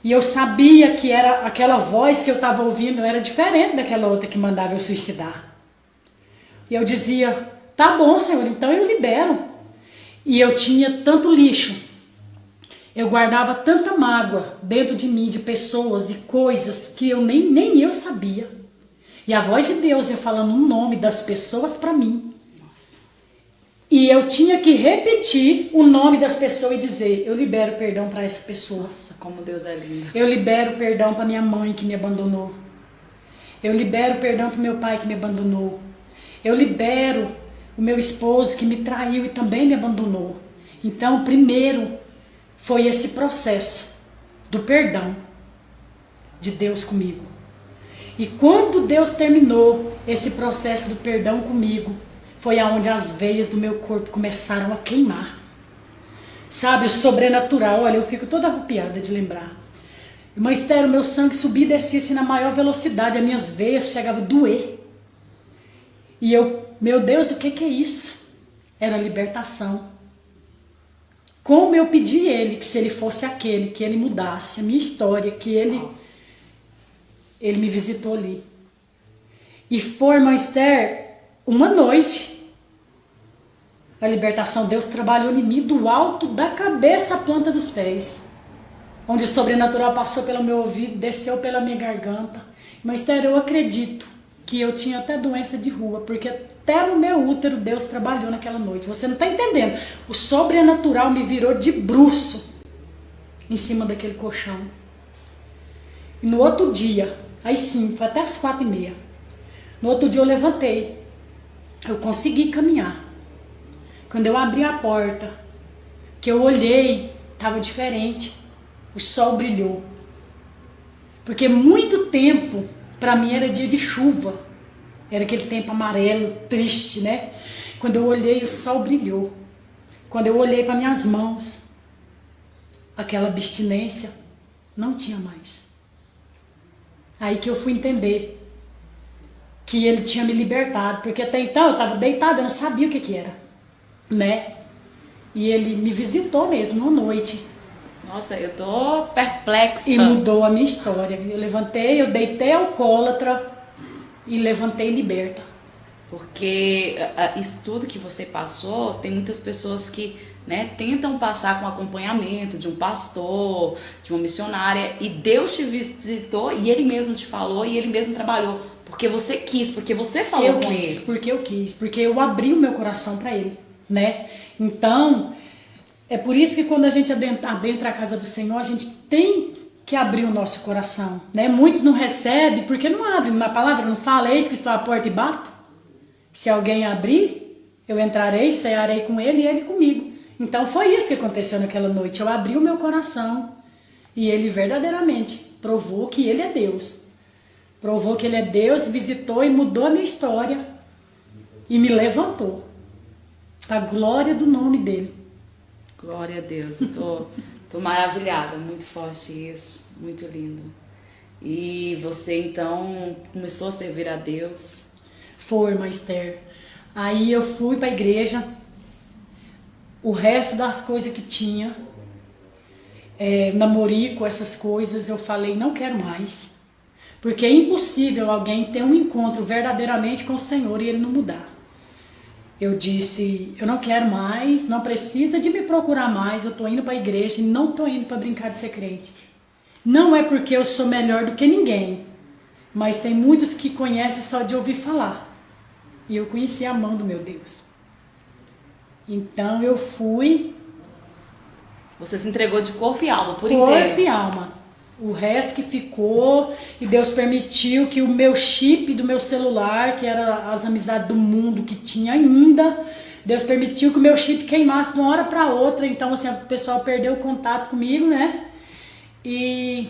E eu sabia que era aquela voz que eu estava ouvindo era diferente daquela outra que mandava eu suicidar. E eu dizia, tá bom, Senhor, então eu libero. E eu tinha tanto lixo. Eu guardava tanta mágoa dentro de mim, de pessoas e coisas que eu nem eu sabia. E a voz de Deus ia falando o nome das pessoas para mim. Nossa. E eu tinha que repetir o nome das pessoas e dizer, eu libero perdão para essa pessoa. Nossa, como Deus é lindo. Eu libero perdão para minha mãe que me abandonou. Eu libero perdão para meu pai que me abandonou. Eu libero o meu esposo que me traiu e também me abandonou. Então, primeiro foi esse processo do perdão de Deus comigo. E quando Deus terminou esse processo do perdão comigo, foi aonde as veias do meu corpo começaram a queimar. Sabe, o sobrenatural, olha, eu fico toda arrepiada de lembrar. Irmã Esther, o meu sangue subia e descia assim na maior velocidade, as minhas veias chegavam a doer. E eu, meu Deus, o que é isso? Era libertação. Como eu pedi a ele que se ele fosse aquele, que ele mudasse a minha história, que ele me visitou ali. E foi, irmã Esther, uma noite. A libertação, Deus trabalhou em mim do alto da cabeça à planta dos pés. Onde o sobrenatural passou pelo meu ouvido, desceu pela minha garganta. Irmã Esther, eu acredito que eu tinha até doença de rua, porque até no meu útero Deus trabalhou naquela noite. Você não está entendendo. O sobrenatural me virou de bruço em cima daquele colchão. E no outro dia, aí sim, foi até as 4h30. No outro dia eu levantei. Eu consegui caminhar. Quando eu abri a porta, que eu olhei, estava diferente. O sol brilhou. Porque muito tempo, para mim, era dia de chuva. Era aquele tempo amarelo, triste, né? Quando eu olhei, o sol brilhou. Quando eu olhei para minhas mãos, aquela abstinência não tinha mais. Aí que eu fui entender que ele tinha me libertado. Porque até então eu estava deitada, eu não sabia o que era, né? E ele me visitou mesmo, uma noite. Nossa, eu tô perplexa. E mudou a minha história. Eu levantei, eu deitei alcoólatra e levantei liberta. Porque isso tudo que você passou, tem muitas pessoas que, né, tentam passar com acompanhamento de um pastor, de uma missionária, e Deus te visitou e Ele mesmo te falou e Ele mesmo trabalhou. Porque você quis, porque você falou com Ele. Porque eu quis, porque eu abri o meu coração para Ele, né? Então, é por isso que quando a gente adentra a casa do Senhor, a gente tem que abrir o nosso coração, né? Muitos não recebem porque não abrem. Na palavra não fala, eis que estou à porta e bato. Se alguém abrir, eu entrarei, cearei com ele e ele comigo. Então foi isso que aconteceu naquela noite. Eu abri o meu coração e ele verdadeiramente provou que ele é Deus. Provou que ele é Deus, visitou e mudou a minha história e me levantou. A glória do nome dele. Glória a Deus, eu tô maravilhada, muito forte isso, muito lindo. E você então começou a servir a Deus? Foi, irmã Esther. Aí eu fui para a igreja, o resto das coisas que tinha, namorico, essas coisas, eu falei, não quero mais. Porque é impossível alguém ter um encontro verdadeiramente com o Senhor e ele não mudar. Eu disse, eu não quero mais, não precisa de me procurar mais, eu estou indo para a igreja e não estou indo para brincar de ser crente. Não é porque eu sou melhor do que ninguém, mas tem muitos que conhecem só de ouvir falar. E eu conheci a mão do meu Deus. Então eu fui, Você se entregou de corpo e alma, por Corpo inteiro. e alma. O resto que ficou, e Deus permitiu que o meu chip do meu celular, que era as amizades do mundo que tinha ainda, Deus permitiu que o meu chip queimasse de uma hora para outra. Então, assim, o pessoal perdeu o contato comigo, né? E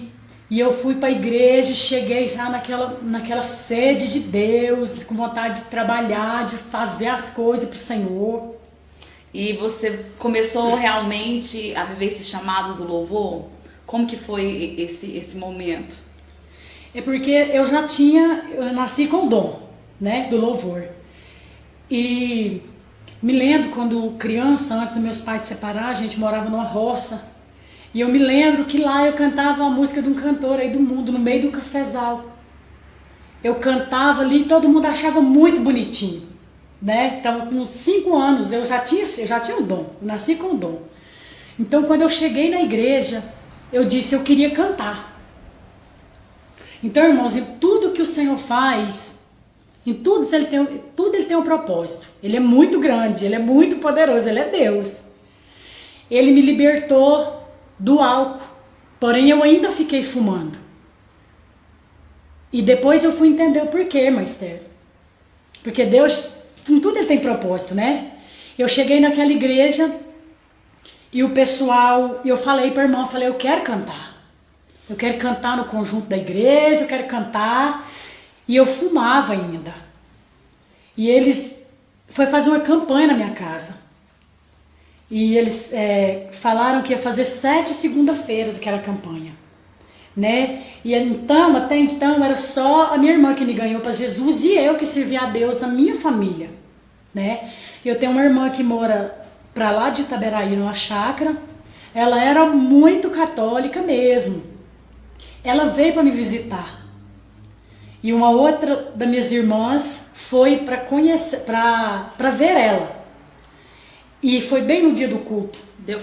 eu fui para a igreja, cheguei já naquela sede de Deus, com vontade de trabalhar, de fazer as coisas para o Senhor. E você começou realmente a viver esse chamado do louvor? Como que foi esse momento? É porque eu nasci com o dom, né, do louvor. E me lembro quando criança, antes dos meus pais se separar, a gente morava numa roça. E eu me lembro que lá eu cantava a música de um cantor aí do mundo, no meio do cafezal. Eu cantava ali e todo mundo achava muito bonitinho, né? Então, com 5 anos eu já tinha o dom, eu nasci com o dom. Então, quando eu cheguei na igreja, eu disse, eu queria cantar. Então, irmãos, em tudo que o Senhor faz, em tudo ele tem um propósito. Ele é muito grande, ele é muito poderoso, ele é Deus. Ele me libertou do álcool, porém eu ainda fiquei fumando. E depois eu fui entender o porquê, irmã Esther. Porque Deus, em tudo ele tem propósito, né? Eu cheguei naquela igreja e o pessoal, eu falei para o irmão, eu quero cantar. Eu quero cantar no conjunto da igreja, eu quero cantar. E eu fumava ainda. E eles foi fazer uma campanha na minha casa. E eles falaram que ia fazer 7 segunda-feiras aquela campanha, né? E então, até então, era só a minha irmã que me ganhou para Jesus e eu que servia a Deus na minha família, né? Eu tenho uma irmã que mora para lá de Itaberaí, numa chácara. Ela era muito católica mesmo. Ela veio para me visitar. E uma outra das minhas irmãs foi para conhecer, para ver ela. E foi bem no dia do culto.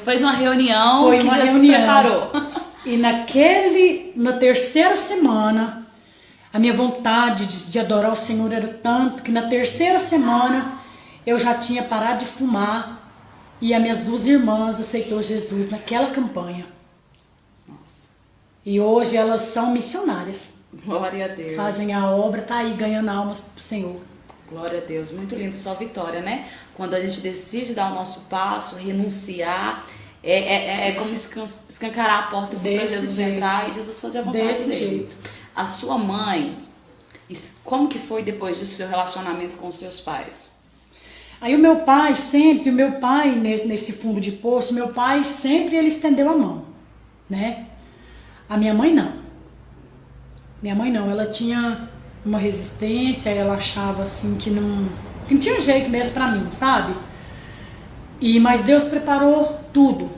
Fez uma reunião foi que uma Jesus reunião. preparou. E na terceira semana, a minha vontade de adorar o Senhor era tanto que na terceira semana eu já tinha parado de fumar e as minhas 2 irmãs aceitou Jesus naquela campanha. Nossa. E hoje elas são missionárias. Glória a Deus. Fazem a obra, tá aí ganhando almas pro Senhor. Glória a Deus, muito lindo, só vitória, né? Quando a gente decide dar o nosso passo, renunciar, é como escancarar a porta assim, para Jesus jeito. Entrar e Jesus fazer a vontade Desse dele. jeito. A sua mãe, como que foi depois disso seu relacionamento com os seus pais? Aí o meu pai, nesse fundo de poço, meu pai sempre ele estendeu a mão, né? A minha mãe não. Minha mãe não, ela tinha uma resistência, ela achava assim que não tinha jeito mesmo pra mim, sabe? Mas Deus preparou tudo,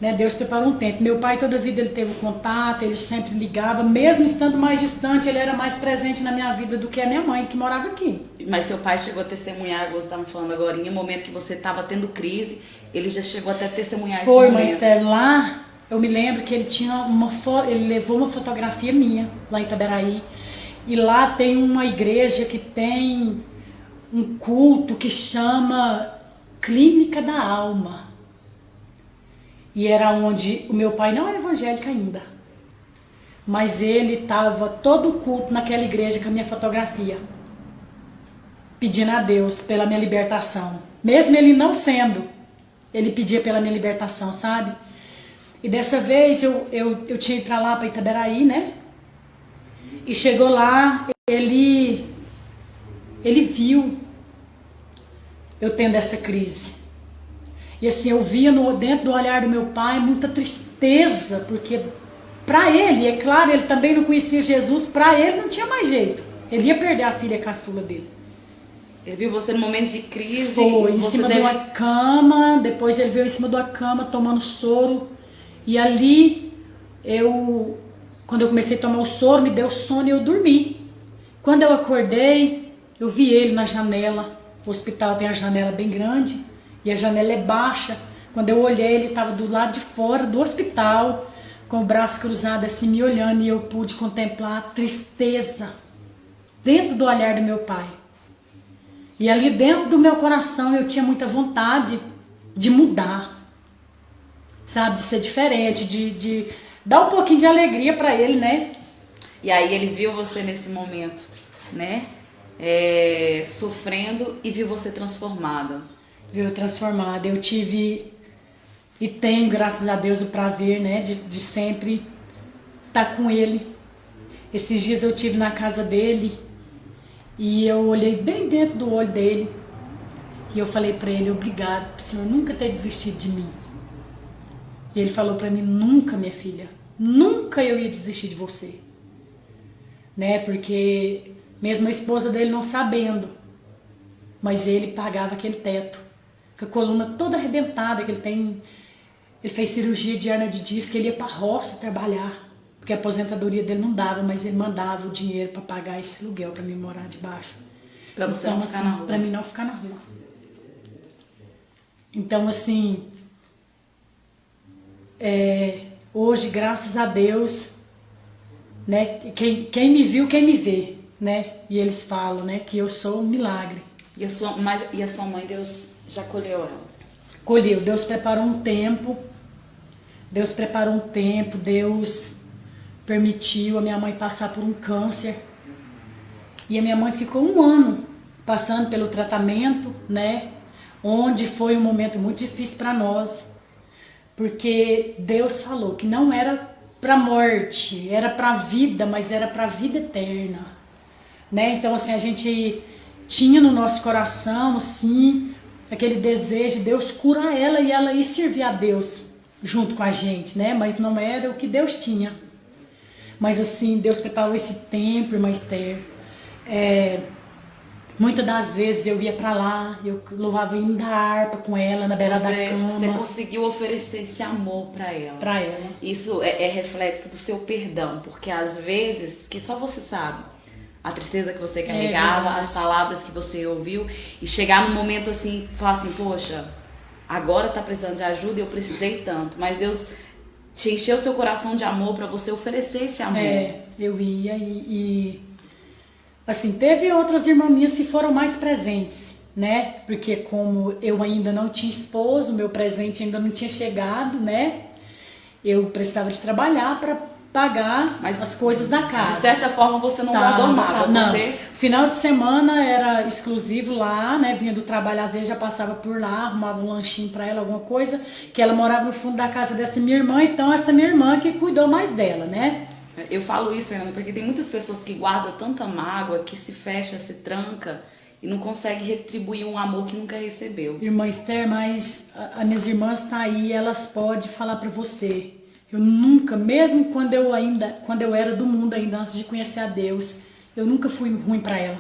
né? Deus preparou um tempo. Meu pai toda a vida ele teve contato, ele sempre ligava, mesmo estando mais distante, ele era mais presente na minha vida do que a minha mãe, que morava aqui. Mas seu pai chegou a testemunhar, você estava falando agora, em um momento que você estava tendo crise, ele já chegou até a testemunhar esse momento. Foi, Esther, lá eu me lembro que ele tinha ele levou uma fotografia minha lá em Itaberaí. E lá tem uma igreja que tem um culto que chama Clínica da Alma. E era onde o meu pai não é evangélico ainda. Mas ele estava todo o culto naquela igreja com a minha fotografia. Pedindo a Deus pela minha libertação. Mesmo ele não sendo, ele pedia pela minha libertação, sabe? E dessa vez eu tinha ido para lá, para Itaberaí, né? E chegou lá, ele viu eu tendo essa crise. E assim, eu via dentro do olhar do meu pai muita tristeza, porque para ele, é claro, ele também não conhecia Jesus, para ele não tinha mais jeito. Ele ia perder a filha caçula dele. Ele viu você no momento de crise. Foi, em cima de uma cama, depois ele veio em cima de uma cama tomando soro. E ali, quando eu comecei a tomar o soro, me deu sono e eu dormi. Quando eu acordei, eu vi ele na janela. O hospital tem a janela bem grande e a janela é baixa. Quando eu olhei, ele estava do lado de fora do hospital, com o braço cruzado assim, me olhando, e eu pude contemplar a tristeza dentro do olhar do meu pai. E ali dentro do meu coração eu tinha muita vontade de mudar. sabe? De ser diferente, de dar um pouquinho de alegria para ele, né? E aí ele viu você nesse momento, né? Sofrendo e viu você transformada. Viu transformada. Eu tive e tenho, graças a Deus, o prazer, né, de sempre estar com ele. Esses dias eu tive na casa dele e eu olhei bem dentro do olho dele e eu falei para ele: obrigado por o senhor nunca ter desistido de mim. E ele falou para mim: nunca, minha filha, nunca eu ia desistir de você, né? Porque mesmo a esposa dele não sabendo, mas ele pagava aquele teto, com a coluna toda arrebentada que ele tem. Ele fez cirurgia de hernia de disco, ele ia para a roça trabalhar, porque a aposentadoria dele não dava, mas ele mandava o dinheiro para pagar esse aluguel para mim morar debaixo. Para você então, não ficar assim, na rua. Para mim não ficar na rua. Então, assim, hoje, graças a Deus, né, quem me viu, quem me vê, né? E eles falam, né, que eu sou um milagre. E a sua mãe, Deus já colheu ela? Colheu. Deus preparou um tempo. Deus permitiu a minha mãe passar por um câncer. E a minha mãe ficou 1 ano passando pelo tratamento, né? Onde foi um momento muito difícil para nós. Porque Deus falou que não era para morte, era para vida, mas era para vida eterna, né? Então, assim, a gente tinha no nosso coração, assim, aquele desejo de Deus curar ela e ela ir servir a Deus junto com a gente, né? Mas não era o que Deus tinha. Mas assim, Deus preparou esse tempo, irmã Esther. Muitas das vezes eu ia para lá, eu louvava indo da harpa com ela na beira da cama. Você conseguiu oferecer esse amor para ela. Para ela. Isso é reflexo do seu perdão, porque às vezes, que só você sabe, a tristeza que você carregava, as palavras que você ouviu, e chegar num momento assim, falar assim: poxa, agora tá precisando de ajuda e eu precisei tanto, mas Deus te encheu seu coração de amor para você oferecer esse amor. Eu ia e assim, teve outras irmãs minhas que foram mais presentes, né? Porque como eu ainda não tinha esposo, meu presente ainda não tinha chegado, né? Eu precisava de trabalhar para pagar as coisas da casa. De certa forma você não guardou mágoa. Não. Final de semana era exclusivo lá, né? Vinha do trabalho, às vezes já passava por lá, arrumava um lanchinho para ela, alguma coisa, que ela morava no fundo da casa dessa minha irmã, então essa minha irmã que cuidou mais dela, né? Eu falo isso, Fernanda, porque tem muitas pessoas que guardam tanta mágoa, que se fecha, se tranca e não consegue retribuir um amor que nunca recebeu. Irmã Esther, mas as minhas irmãs estão aí, elas podem falar para você. Eu nunca, mesmo quando eu era do mundo ainda, antes de conhecer a Deus, eu nunca fui ruim para ela.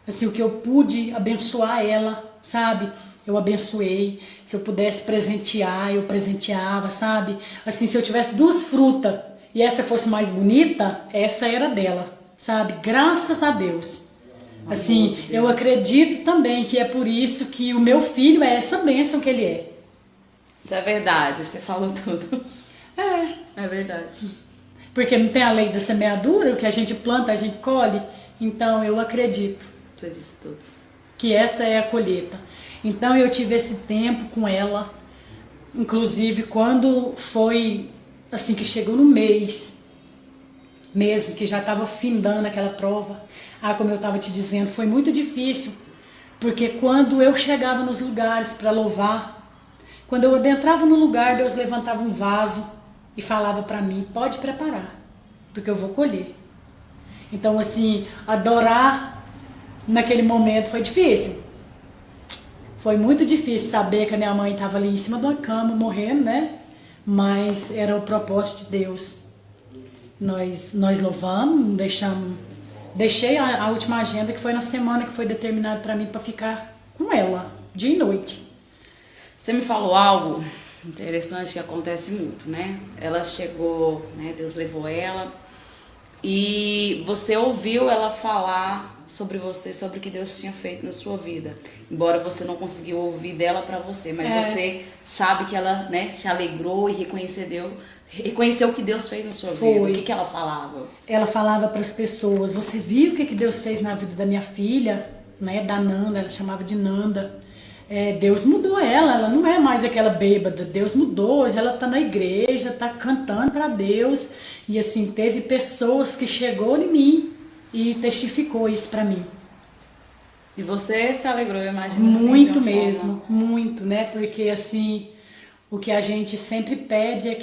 Assim, o que eu pude abençoar ela, sabe? Eu abençoei. Se eu pudesse presentear, eu presenteava, sabe? Assim, se eu tivesse 2 frutas e essa fosse mais bonita, essa era dela, sabe? Graças a Deus. Assim, eu acredito também que é por isso que o meu filho é essa bênção que ele é. Isso é verdade, você falou tudo. É verdade. Porque não tem a lei da semeadura, o que a gente planta, a gente colhe. Então eu acredito. Você disse tudo. Que essa é a colheita. Então eu tive esse tempo com ela. Inclusive quando foi assim que chegou no mês que já estava findando aquela prova. Como eu estava te dizendo, foi muito difícil. Porque quando eu chegava nos lugares para louvar, quando eu adentrava no lugar, Deus levantava um vaso e falava para mim: pode preparar, porque eu vou colher. Então, assim, adorar naquele momento foi difícil. Foi muito difícil saber que a minha mãe estava ali em cima de uma cama, morrendo, né? Mas era o propósito de Deus. Nós louvamos, deixei a última agenda, que foi na semana que foi determinado para mim para ficar com ela, dia e noite. Você me falou algo interessante que acontece muito, né? Ela chegou, né? Deus levou ela e você ouviu ela falar sobre você, sobre o que Deus tinha feito na sua vida. Embora você não conseguiu ouvir dela para você, mas você sabe que ela, né, se alegrou e reconheceu o que Deus fez na sua vida. O que ela falava? Ela falava para as pessoas: você viu o que Deus fez na vida da minha filha, né, da Nanda, ela chamava de Nanda. Deus mudou ela não é mais aquela bêbada, Deus mudou, hoje ela está na igreja, está cantando para Deus, e assim, teve pessoas que chegou em mim e testificou isso para mim. E você se alegrou, eu imagino assim, Muito de uma mesmo, forma... muito, né? Porque assim, o que a gente sempre pede é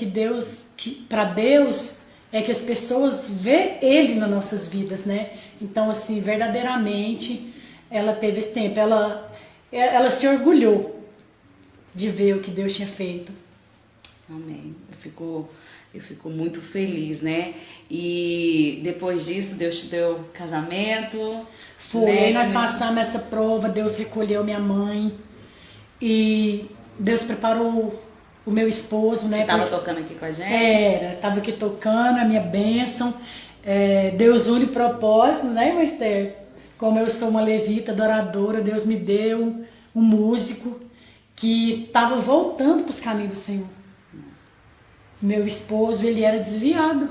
para Deus é que as pessoas vejam Ele nas nossas vidas, né? Então assim, verdadeiramente, ela teve esse tempo, ela se orgulhou de ver o que Deus tinha feito. Amém. Eu fico muito feliz, né? E depois disso, Deus te deu casamento. Foi, né? aí nós passamos essa prova, Deus recolheu minha mãe e Deus preparou o meu esposo, né? Que estava tocando aqui com a gente. Estava aqui tocando, a minha bênção. Deus une propósitos, né, irmã Esther? Como eu sou uma levita, adoradora, Deus me deu um músico que estava voltando para os caminhos do Senhor. Meu esposo, ele era desviado,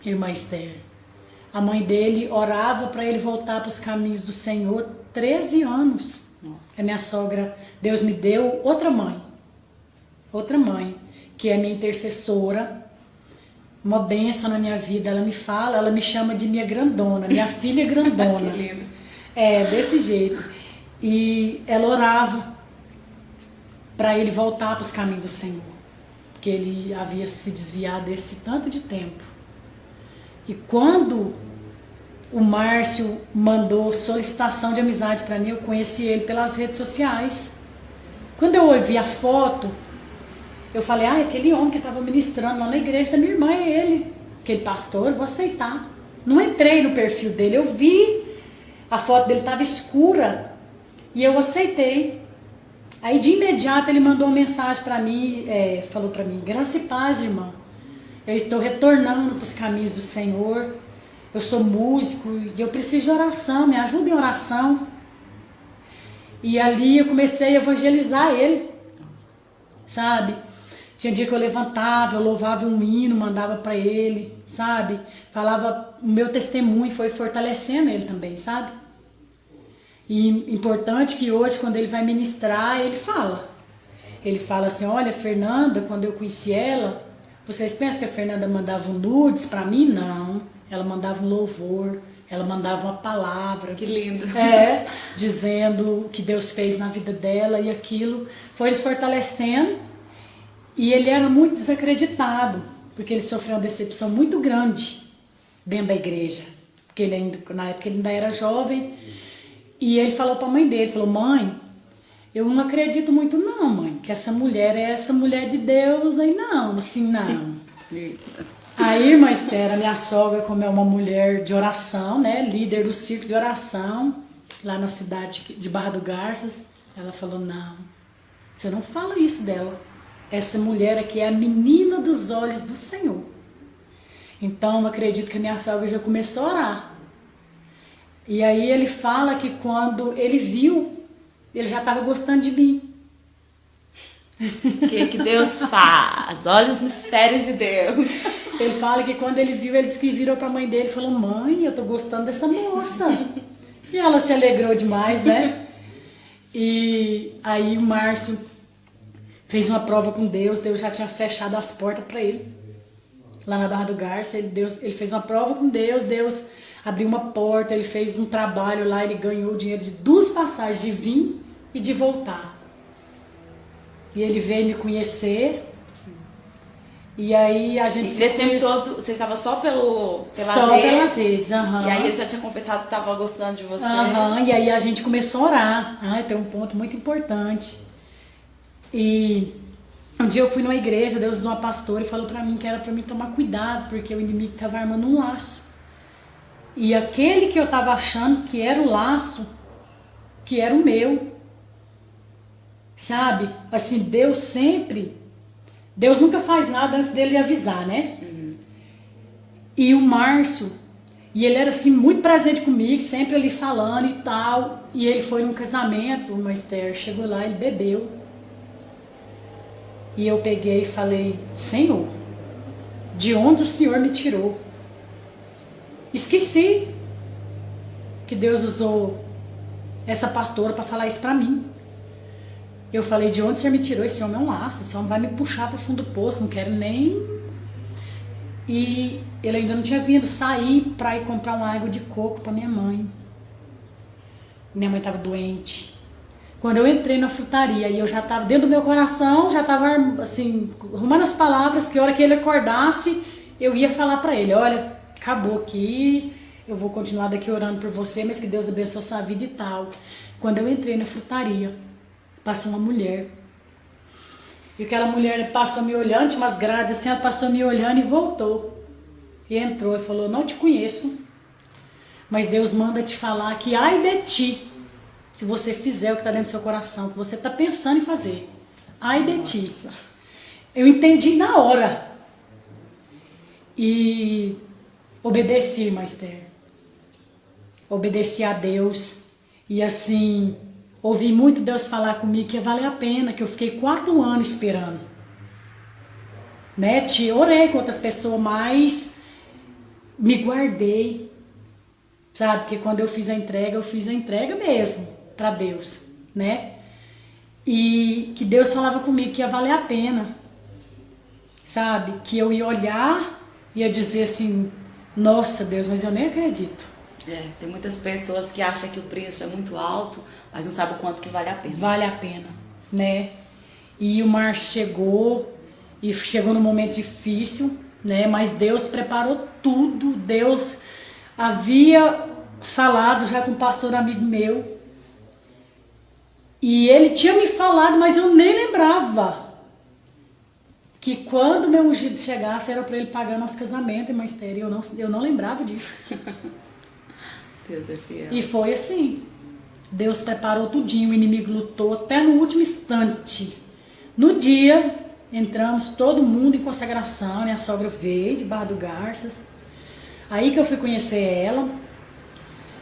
irmã Esther. A mãe dele orava para ele voltar para os caminhos do Senhor 13 anos. Nossa. A minha sogra, Deus me deu outra mãe, que é minha intercessora, uma bênção na minha vida. Ela me chama de minha grandona, minha filha grandona. Que lindo. Desse jeito. E ela orava para ele voltar para os caminhos do Senhor, porque ele havia se desviado desse tanto de tempo. E quando o Márcio mandou solicitação de amizade para mim, eu conheci ele pelas redes sociais. Quando eu ouvi a foto, eu falei, aquele homem que estava ministrando lá na igreja da minha irmã é ele. Aquele pastor, eu vou aceitar. Não entrei no perfil dele, eu vi, a foto dele estava escura e eu aceitei. Aí de imediato ele mandou uma mensagem para mim, falou para mim, graça e paz, irmã. Eu estou retornando para os caminhos do Senhor. Eu sou músico e eu preciso de oração, me ajuda em oração. E ali eu comecei a evangelizar ele, sabe? Tinha dia que eu levantava, eu louvava um hino, mandava para ele, sabe? Falava, o meu testemunho foi fortalecendo ele também, sabe? E importante que hoje, quando ele vai ministrar, ele fala. Ele fala assim, olha, Fernanda, quando eu conheci ela, vocês pensam que a Fernanda mandava um nudes para mim? Não. Ela mandava um louvor, ela mandava uma palavra. Que lindo. Dizendo o que Deus fez na vida dela, e aquilo foi eles fortalecendo. E ele era muito desacreditado, porque ele sofreu uma decepção muito grande dentro da igreja. Porque na época ele ainda era jovem. E ele falou para a mãe dele, falou, mãe, eu não acredito muito não, mãe, que essa mulher é essa mulher de Deus aí não, assim não. Aí, irmã Esther, a minha sogra, como é uma mulher de oração, né, líder do círculo de oração, lá na cidade de Barra do Garças, ela falou, não, você não fala isso dela. Essa mulher aqui é a menina dos olhos do Senhor. Então, eu acredito que a minha sogra já começou a orar. E aí ele fala que quando ele viu, ele já estava gostando de mim. O que Deus faz? Olha os mistérios de Deus. Ele fala que quando ele viu, ele disse que virou para a mãe dele e falou, mãe, eu tô gostando dessa moça. E ela se alegrou demais, né? E aí o Márcio fez uma prova com Deus, Deus já tinha fechado as portas para ele. Lá na Barra do Garça, ele fez uma prova com Deus, Deus abriu uma porta, ele fez um trabalho lá, ele ganhou o dinheiro de 2 passagens de vir e de voltar. E ele veio me conhecer. E aí a gente... E esse tempo todo, você estava só pelas pelas redes, aham. E aí ele já tinha confessado que estava gostando de você. Aham, e aí a gente começou a orar. Tem um ponto muito importante. E um dia eu fui numa igreja, Deus usou uma pastora e falou pra mim que era pra mim tomar cuidado, porque o inimigo estava armando um laço. E aquele que eu estava achando que era o laço, que era o meu. Sabe? Assim, Deus nunca faz nada antes dele avisar, né? Uhum. E o Márcio, e ele era assim, muito presente comigo, sempre ali falando e tal. E ele foi num casamento, uma Esther, chegou lá, ele bebeu. E eu peguei e falei, Senhor, de onde o Senhor me tirou? Esqueci que Deus usou essa pastora para falar isso para mim. Eu falei, de onde o senhor me tirou? Esse homem é um laço, esse homem vai me puxar para o fundo do poço, não quero nem... E ele ainda não tinha vindo sair para ir comprar uma água de coco para minha mãe. Minha mãe estava doente. Quando eu entrei na frutaria e eu já estava dentro do meu coração, já estava assim, arrumando as palavras, que a hora que ele acordasse, eu ia falar para ele, olha, acabou aqui, eu vou continuar daqui orando por você, mas que Deus abençoe a sua vida e tal. Quando eu entrei na frutaria, passou uma mulher. E aquela mulher passou me olhando, tinha umas grades assim, ela passou me olhando e voltou. E entrou e falou, não te conheço, mas Deus manda te falar que ai de ti, se você fizer o que está dentro do seu coração, que você está pensando em fazer. Ai de ti. Eu entendi na hora. E obedeci, irmã Esther. Obedeci a Deus. E assim, ouvi muito Deus falar comigo que ia valer a pena, que eu fiquei 4 anos esperando. Né? Orei com outras pessoas, mas me guardei. Sabe? Porque quando eu fiz a entrega mesmo para Deus, né? E que Deus falava comigo que ia valer a pena. Sabe? Que eu ia olhar e ia dizer assim, nossa Deus, mas eu nem acredito. Tem muitas pessoas que acham que o preço é muito alto, mas não sabem o quanto que vale a pena. Vale a pena, né? E o mar chegou, e chegou num momento difícil, né? Mas Deus preparou tudo. Deus havia falado já com um pastor amigo meu, e ele tinha me falado, mas eu nem lembrava que quando meu ungido chegasse era para ele pagar nosso casamento, irmã Esther, e eu não lembrava disso. Deus é fiel. E foi assim. Deus preparou tudinho, o inimigo lutou até no último instante. No dia, entramos todo mundo em consagração, minha sogra veio de Barra do Garças. Aí que eu fui conhecer ela,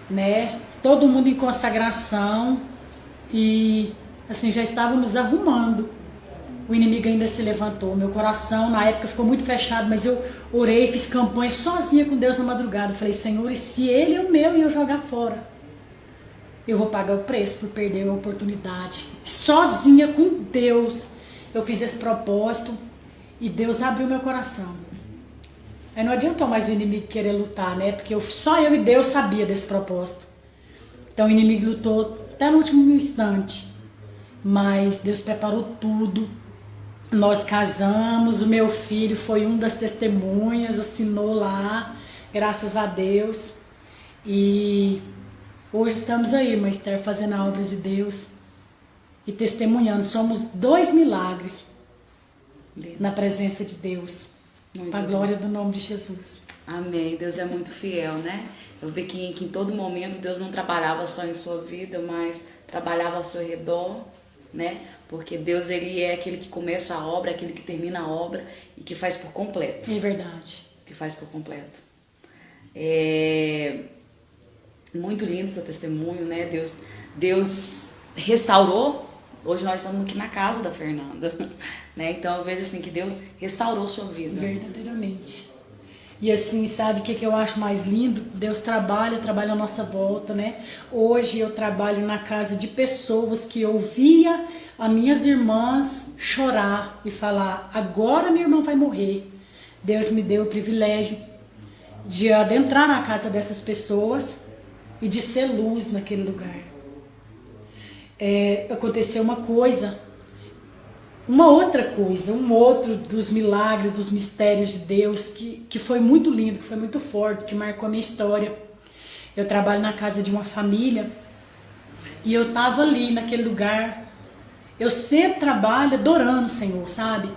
né? Todo mundo em consagração e assim já estávamos arrumando. O inimigo ainda se levantou. Meu coração na época ficou muito fechado, mas eu orei, fiz campanha sozinha com Deus na madrugada. Falei, Senhor, e se ele é o meu e eu jogar fora? Eu vou pagar o preço por perder a oportunidade. Sozinha com Deus, eu fiz esse propósito e Deus abriu meu coração. Aí não adiantou mais o inimigo querer lutar, né? Porque só eu e Deus sabia desse propósito. Então o inimigo lutou até no último instante. Mas Deus preparou tudo. Nós casamos, o meu filho foi um das testemunhas, assinou lá, graças a Deus. E hoje estamos aí, irmã Esther, fazendo a obra de Deus e testemunhando. Somos 2 milagres na presença de Deus, para a glória do nome de Jesus. Amém. Deus é muito fiel, né? Eu vi que em todo momento Deus não trabalhava só em sua vida, mas trabalhava ao seu redor, né? Porque Deus, ele é aquele que começa a obra, aquele que termina a obra e que faz por completo. É verdade. Que faz por completo. Muito lindo seu testemunho, né? Deus restaurou. Hoje nós estamos aqui na casa da Fernanda, né? Então eu vejo assim que Deus restaurou sua vida. Verdadeiramente. E assim, sabe o que eu acho mais lindo? Deus trabalha à nossa volta, né? Hoje eu trabalho na casa de pessoas que ouvia as minhas irmãs chorar e falar, agora minha irmã vai morrer. Deus me deu o privilégio de adentrar na casa dessas pessoas e de ser luz naquele lugar. Aconteceu uma outra coisa, um outro dos milagres, dos mistérios de Deus, que foi muito lindo, que foi muito forte, que marcou a minha história. Eu trabalho na casa de uma família e eu estava ali naquele lugar. Eu sempre trabalho adorando o Senhor, sabe?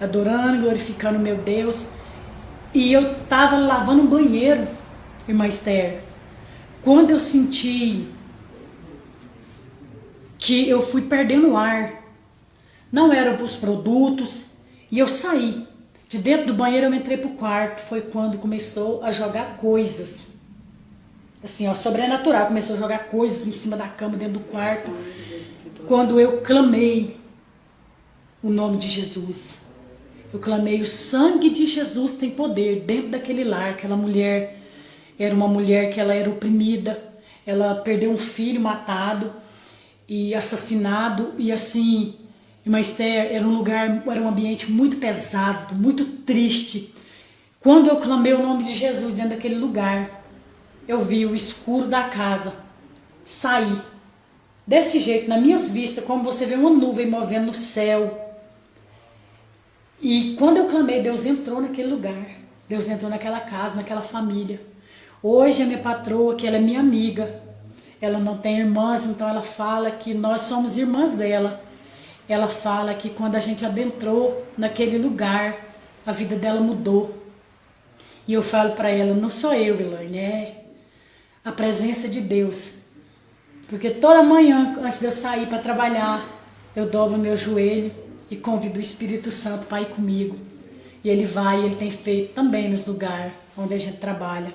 Adorando, glorificando meu Deus. E eu estava lavando um banheiro, irmã Esther, quando eu senti que eu fui perdendo o ar. Não eram os produtos. E eu saí. De dentro do banheiro eu entrei pro quarto. Foi quando começou a jogar coisas. Assim, ó, sobrenatural. Começou a jogar coisas em cima da cama, dentro do quarto. Quando eu clamei o nome de Jesus. Eu clamei, o sangue de Jesus tem poder dentro daquele lar. Aquela mulher era uma mulher que ela era oprimida. ela perdeu um filho matado e assassinado, e assim, irmã Esther, era um ambiente muito pesado, muito triste. Quando eu clamei o nome de Jesus dentro daquele lugar, eu vi o escuro da casa sair desse jeito, nas minhas vistas, como você vê uma nuvem movendo no céu. E quando eu clamei, Deus entrou naquele lugar, Deus entrou naquela casa, naquela família. Hoje a minha patroa, que ela é minha amiga, ela não tem irmãs, então ela fala que nós somos irmãs dela. Ela fala que quando a gente adentrou naquele lugar, a vida dela mudou. E eu falo para ela, não sou eu, Elaine, é a presença de Deus. Porque toda manhã, antes de eu sair para trabalhar, eu dobro meu joelho e convido o Espírito Santo para ir comigo. E ele vai, ele tem feito também nos lugares onde a gente trabalha.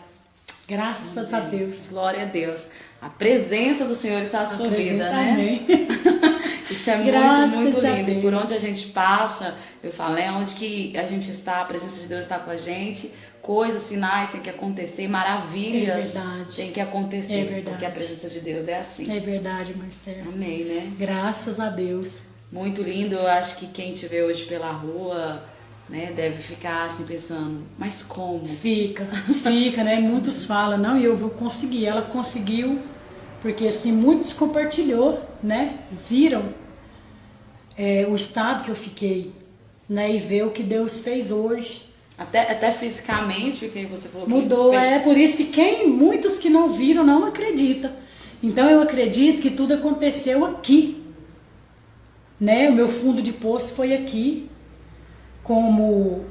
Graças Amém. A Deus. Glória a Deus. A presença do Senhor está na sua vida, né? Amém. Isso é muito lindo. E por onde a gente passa, eu falo, onde que a gente está, a presença de Deus está com a gente. Coisas, sinais têm que acontecer, maravilhas têm que acontecer. É verdade. Porque a presença de Deus é assim. É verdade, irmã Esther. Amém, né? Graças a Deus. Muito lindo. Eu acho que quem te vê hoje pela rua, né, deve ficar assim pensando, mas como? Fica, né? Muitos falam, não, e eu vou conseguir. Ela conseguiu, porque assim, muitos compartilhou, né? Viram o estado que eu fiquei, né? E ver o que Deus fez hoje. Até fisicamente, porque você falou que... Mudou, por isso que muitos que não viram não acreditam. Então eu acredito que tudo aconteceu aqui, né? O meu fundo de poço foi aqui. Como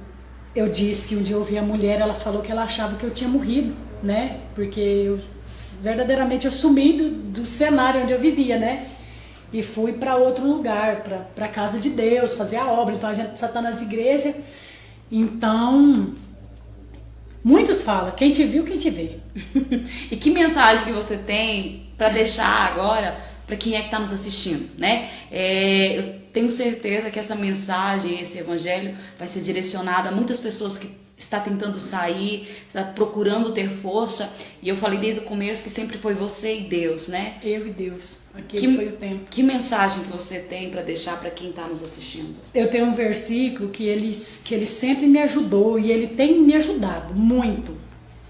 eu disse que um dia eu ouvi a mulher, ela falou que ela achava que eu tinha morrido, né? Porque verdadeiramente eu sumi do cenário onde eu vivia, né? E fui para outro lugar, para a casa de Deus, fazer a obra. Então a gente só está nas igrejas. Então, muitos falam, quem te viu, quem te vê. E que mensagem que você tem para deixar agora para quem é que está nos assistindo, né? Eu tenho certeza que essa mensagem, esse evangelho vai ser direcionado a muitas pessoas que está tentando sair, está procurando ter força. E eu falei desde o começo que sempre foi você e Deus, né? Eu e Deus. Aquele foi o tempo. Que mensagem que você tem para deixar para quem está nos assistindo? Eu tenho um versículo que ele sempre me ajudou e ele tem me ajudado muito.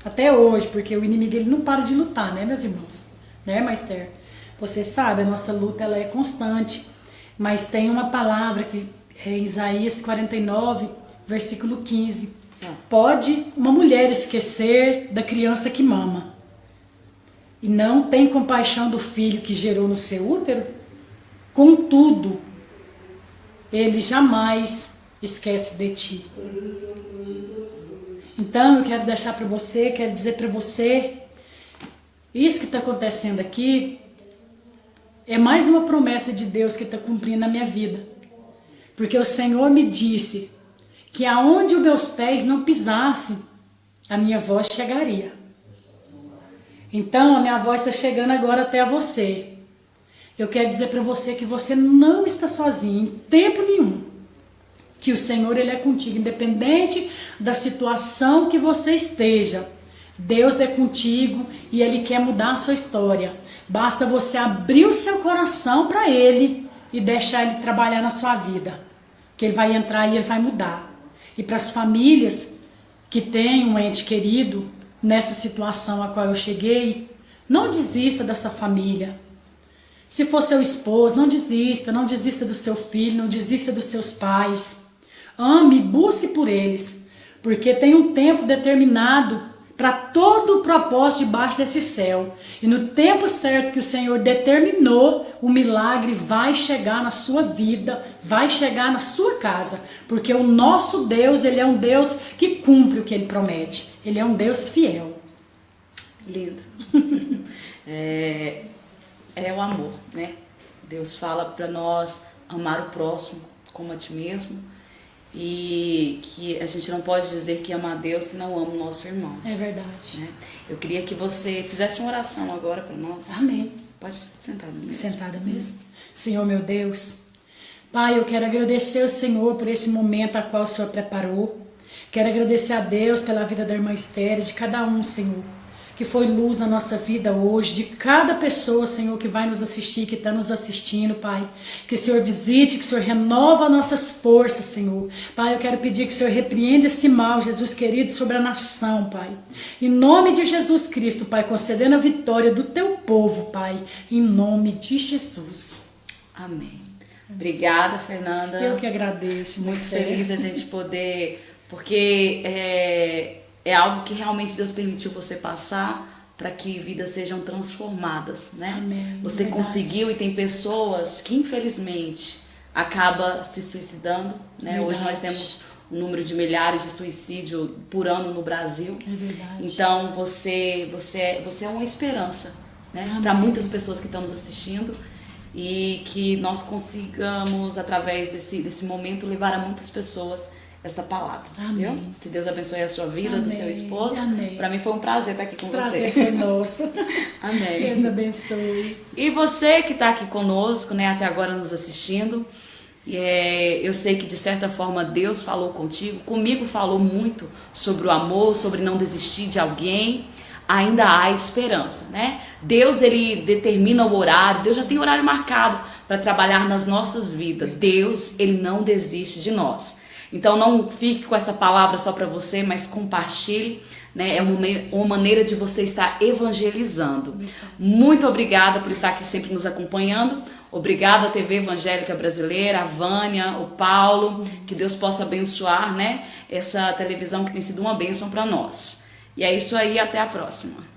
Até hoje, porque o inimigo ele não para de lutar, né, meus irmãos? Né, Master? Você sabe, a nossa luta ela é constante. Mas tem uma palavra que é Isaías 49, versículo 15. Pode uma mulher esquecer da criança que mama e não tem compaixão do filho que gerou no seu útero? Contudo, ele jamais esquece de ti. Então eu quero deixar para você, quero dizer para você, isso que está acontecendo aqui é mais uma promessa de Deus que está cumprindo na minha vida. Porque o Senhor me disse que aonde os meus pés não pisassem, a minha voz chegaria. Então, a minha voz está chegando agora até você. Eu quero dizer para você que você não está sozinho, em tempo nenhum. Que o Senhor, Ele é contigo, independente da situação que você esteja. Deus é contigo e Ele quer mudar a sua história. Basta você abrir o seu coração para Ele e deixar Ele trabalhar na sua vida. Que Ele vai entrar e Ele vai mudar. E para as famílias que têm um ente querido nessa situação a qual eu cheguei, não desista da sua família. Se for seu esposo, não desista do seu filho, não desista dos seus pais. Ame, busque por eles, porque tem um tempo determinado para todo o propósito debaixo desse céu. E no tempo certo que o Senhor determinou, o milagre vai chegar na sua vida, vai chegar na sua casa. Porque o nosso Deus, Ele é um Deus que cumpre o que Ele promete. Ele é um Deus fiel. Lindo. É o amor, né? Deus fala para nós amar o próximo como a ti mesmo. E que a gente não pode dizer que ama a Deus se não ama o nosso irmão. É verdade. Né? Eu queria que você fizesse uma oração agora para nós. Amém. Pode sentar mesmo. Sentada mesmo. Senhor meu Deus, Pai, eu quero agradecer ao Senhor por esse momento a qual o Senhor preparou. Quero agradecer a Deus pela vida da irmã Esther e de cada um, Senhor. que foi luz na nossa vida hoje, de cada pessoa, Senhor, que vai nos assistir, que está nos assistindo, Pai. Que o Senhor visite, que o Senhor renova nossas forças, Senhor. Pai, eu quero pedir que o Senhor repreenda esse mal, Jesus querido, sobre a nação, Pai. Em nome de Jesus Cristo, Pai, concedendo a vitória do Teu povo, Pai. Em nome de Jesus. Amém. Obrigada, Fernanda. Eu que agradeço. Muito feliz a gente poder, porque é algo que realmente Deus permitiu você passar para que vidas sejam transformadas, né? Amém, você verdade. Conseguiu, e tem pessoas que infelizmente acabam se suicidando, né? Verdade. Hoje nós temos um número de milhares de suicídios por ano no Brasil. É verdade. Então você é uma esperança, né? Para muitas pessoas que estão nos assistindo. E que nós consigamos, através desse momento, levar a muitas pessoas esta palavra. Amém. Viu? Que Deus abençoe a sua vida, Amém. do seu esposo. Amém. Para mim foi um prazer estar aqui com Prazer você. foi nosso. Amém. Deus abençoe. E você que está aqui conosco, né, até agora nos assistindo, eu sei que de certa forma Deus falou contigo, comigo falou muito sobre o amor, sobre não desistir de alguém. Ainda há esperança, né? Deus, ele determina o horário, Deus já tem horário marcado para trabalhar nas nossas vidas. Deus, ele não desiste de nós. Então não fique com essa palavra só para você, mas compartilhe, né? É uma maneira de você estar evangelizando. Muito obrigada por estar aqui sempre nos acompanhando. Obrigada, TV Evangélica Brasileira, a Vânia, o Paulo, que Deus possa abençoar, né? Essa televisão que tem sido uma bênção para nós. E é isso aí, até a próxima.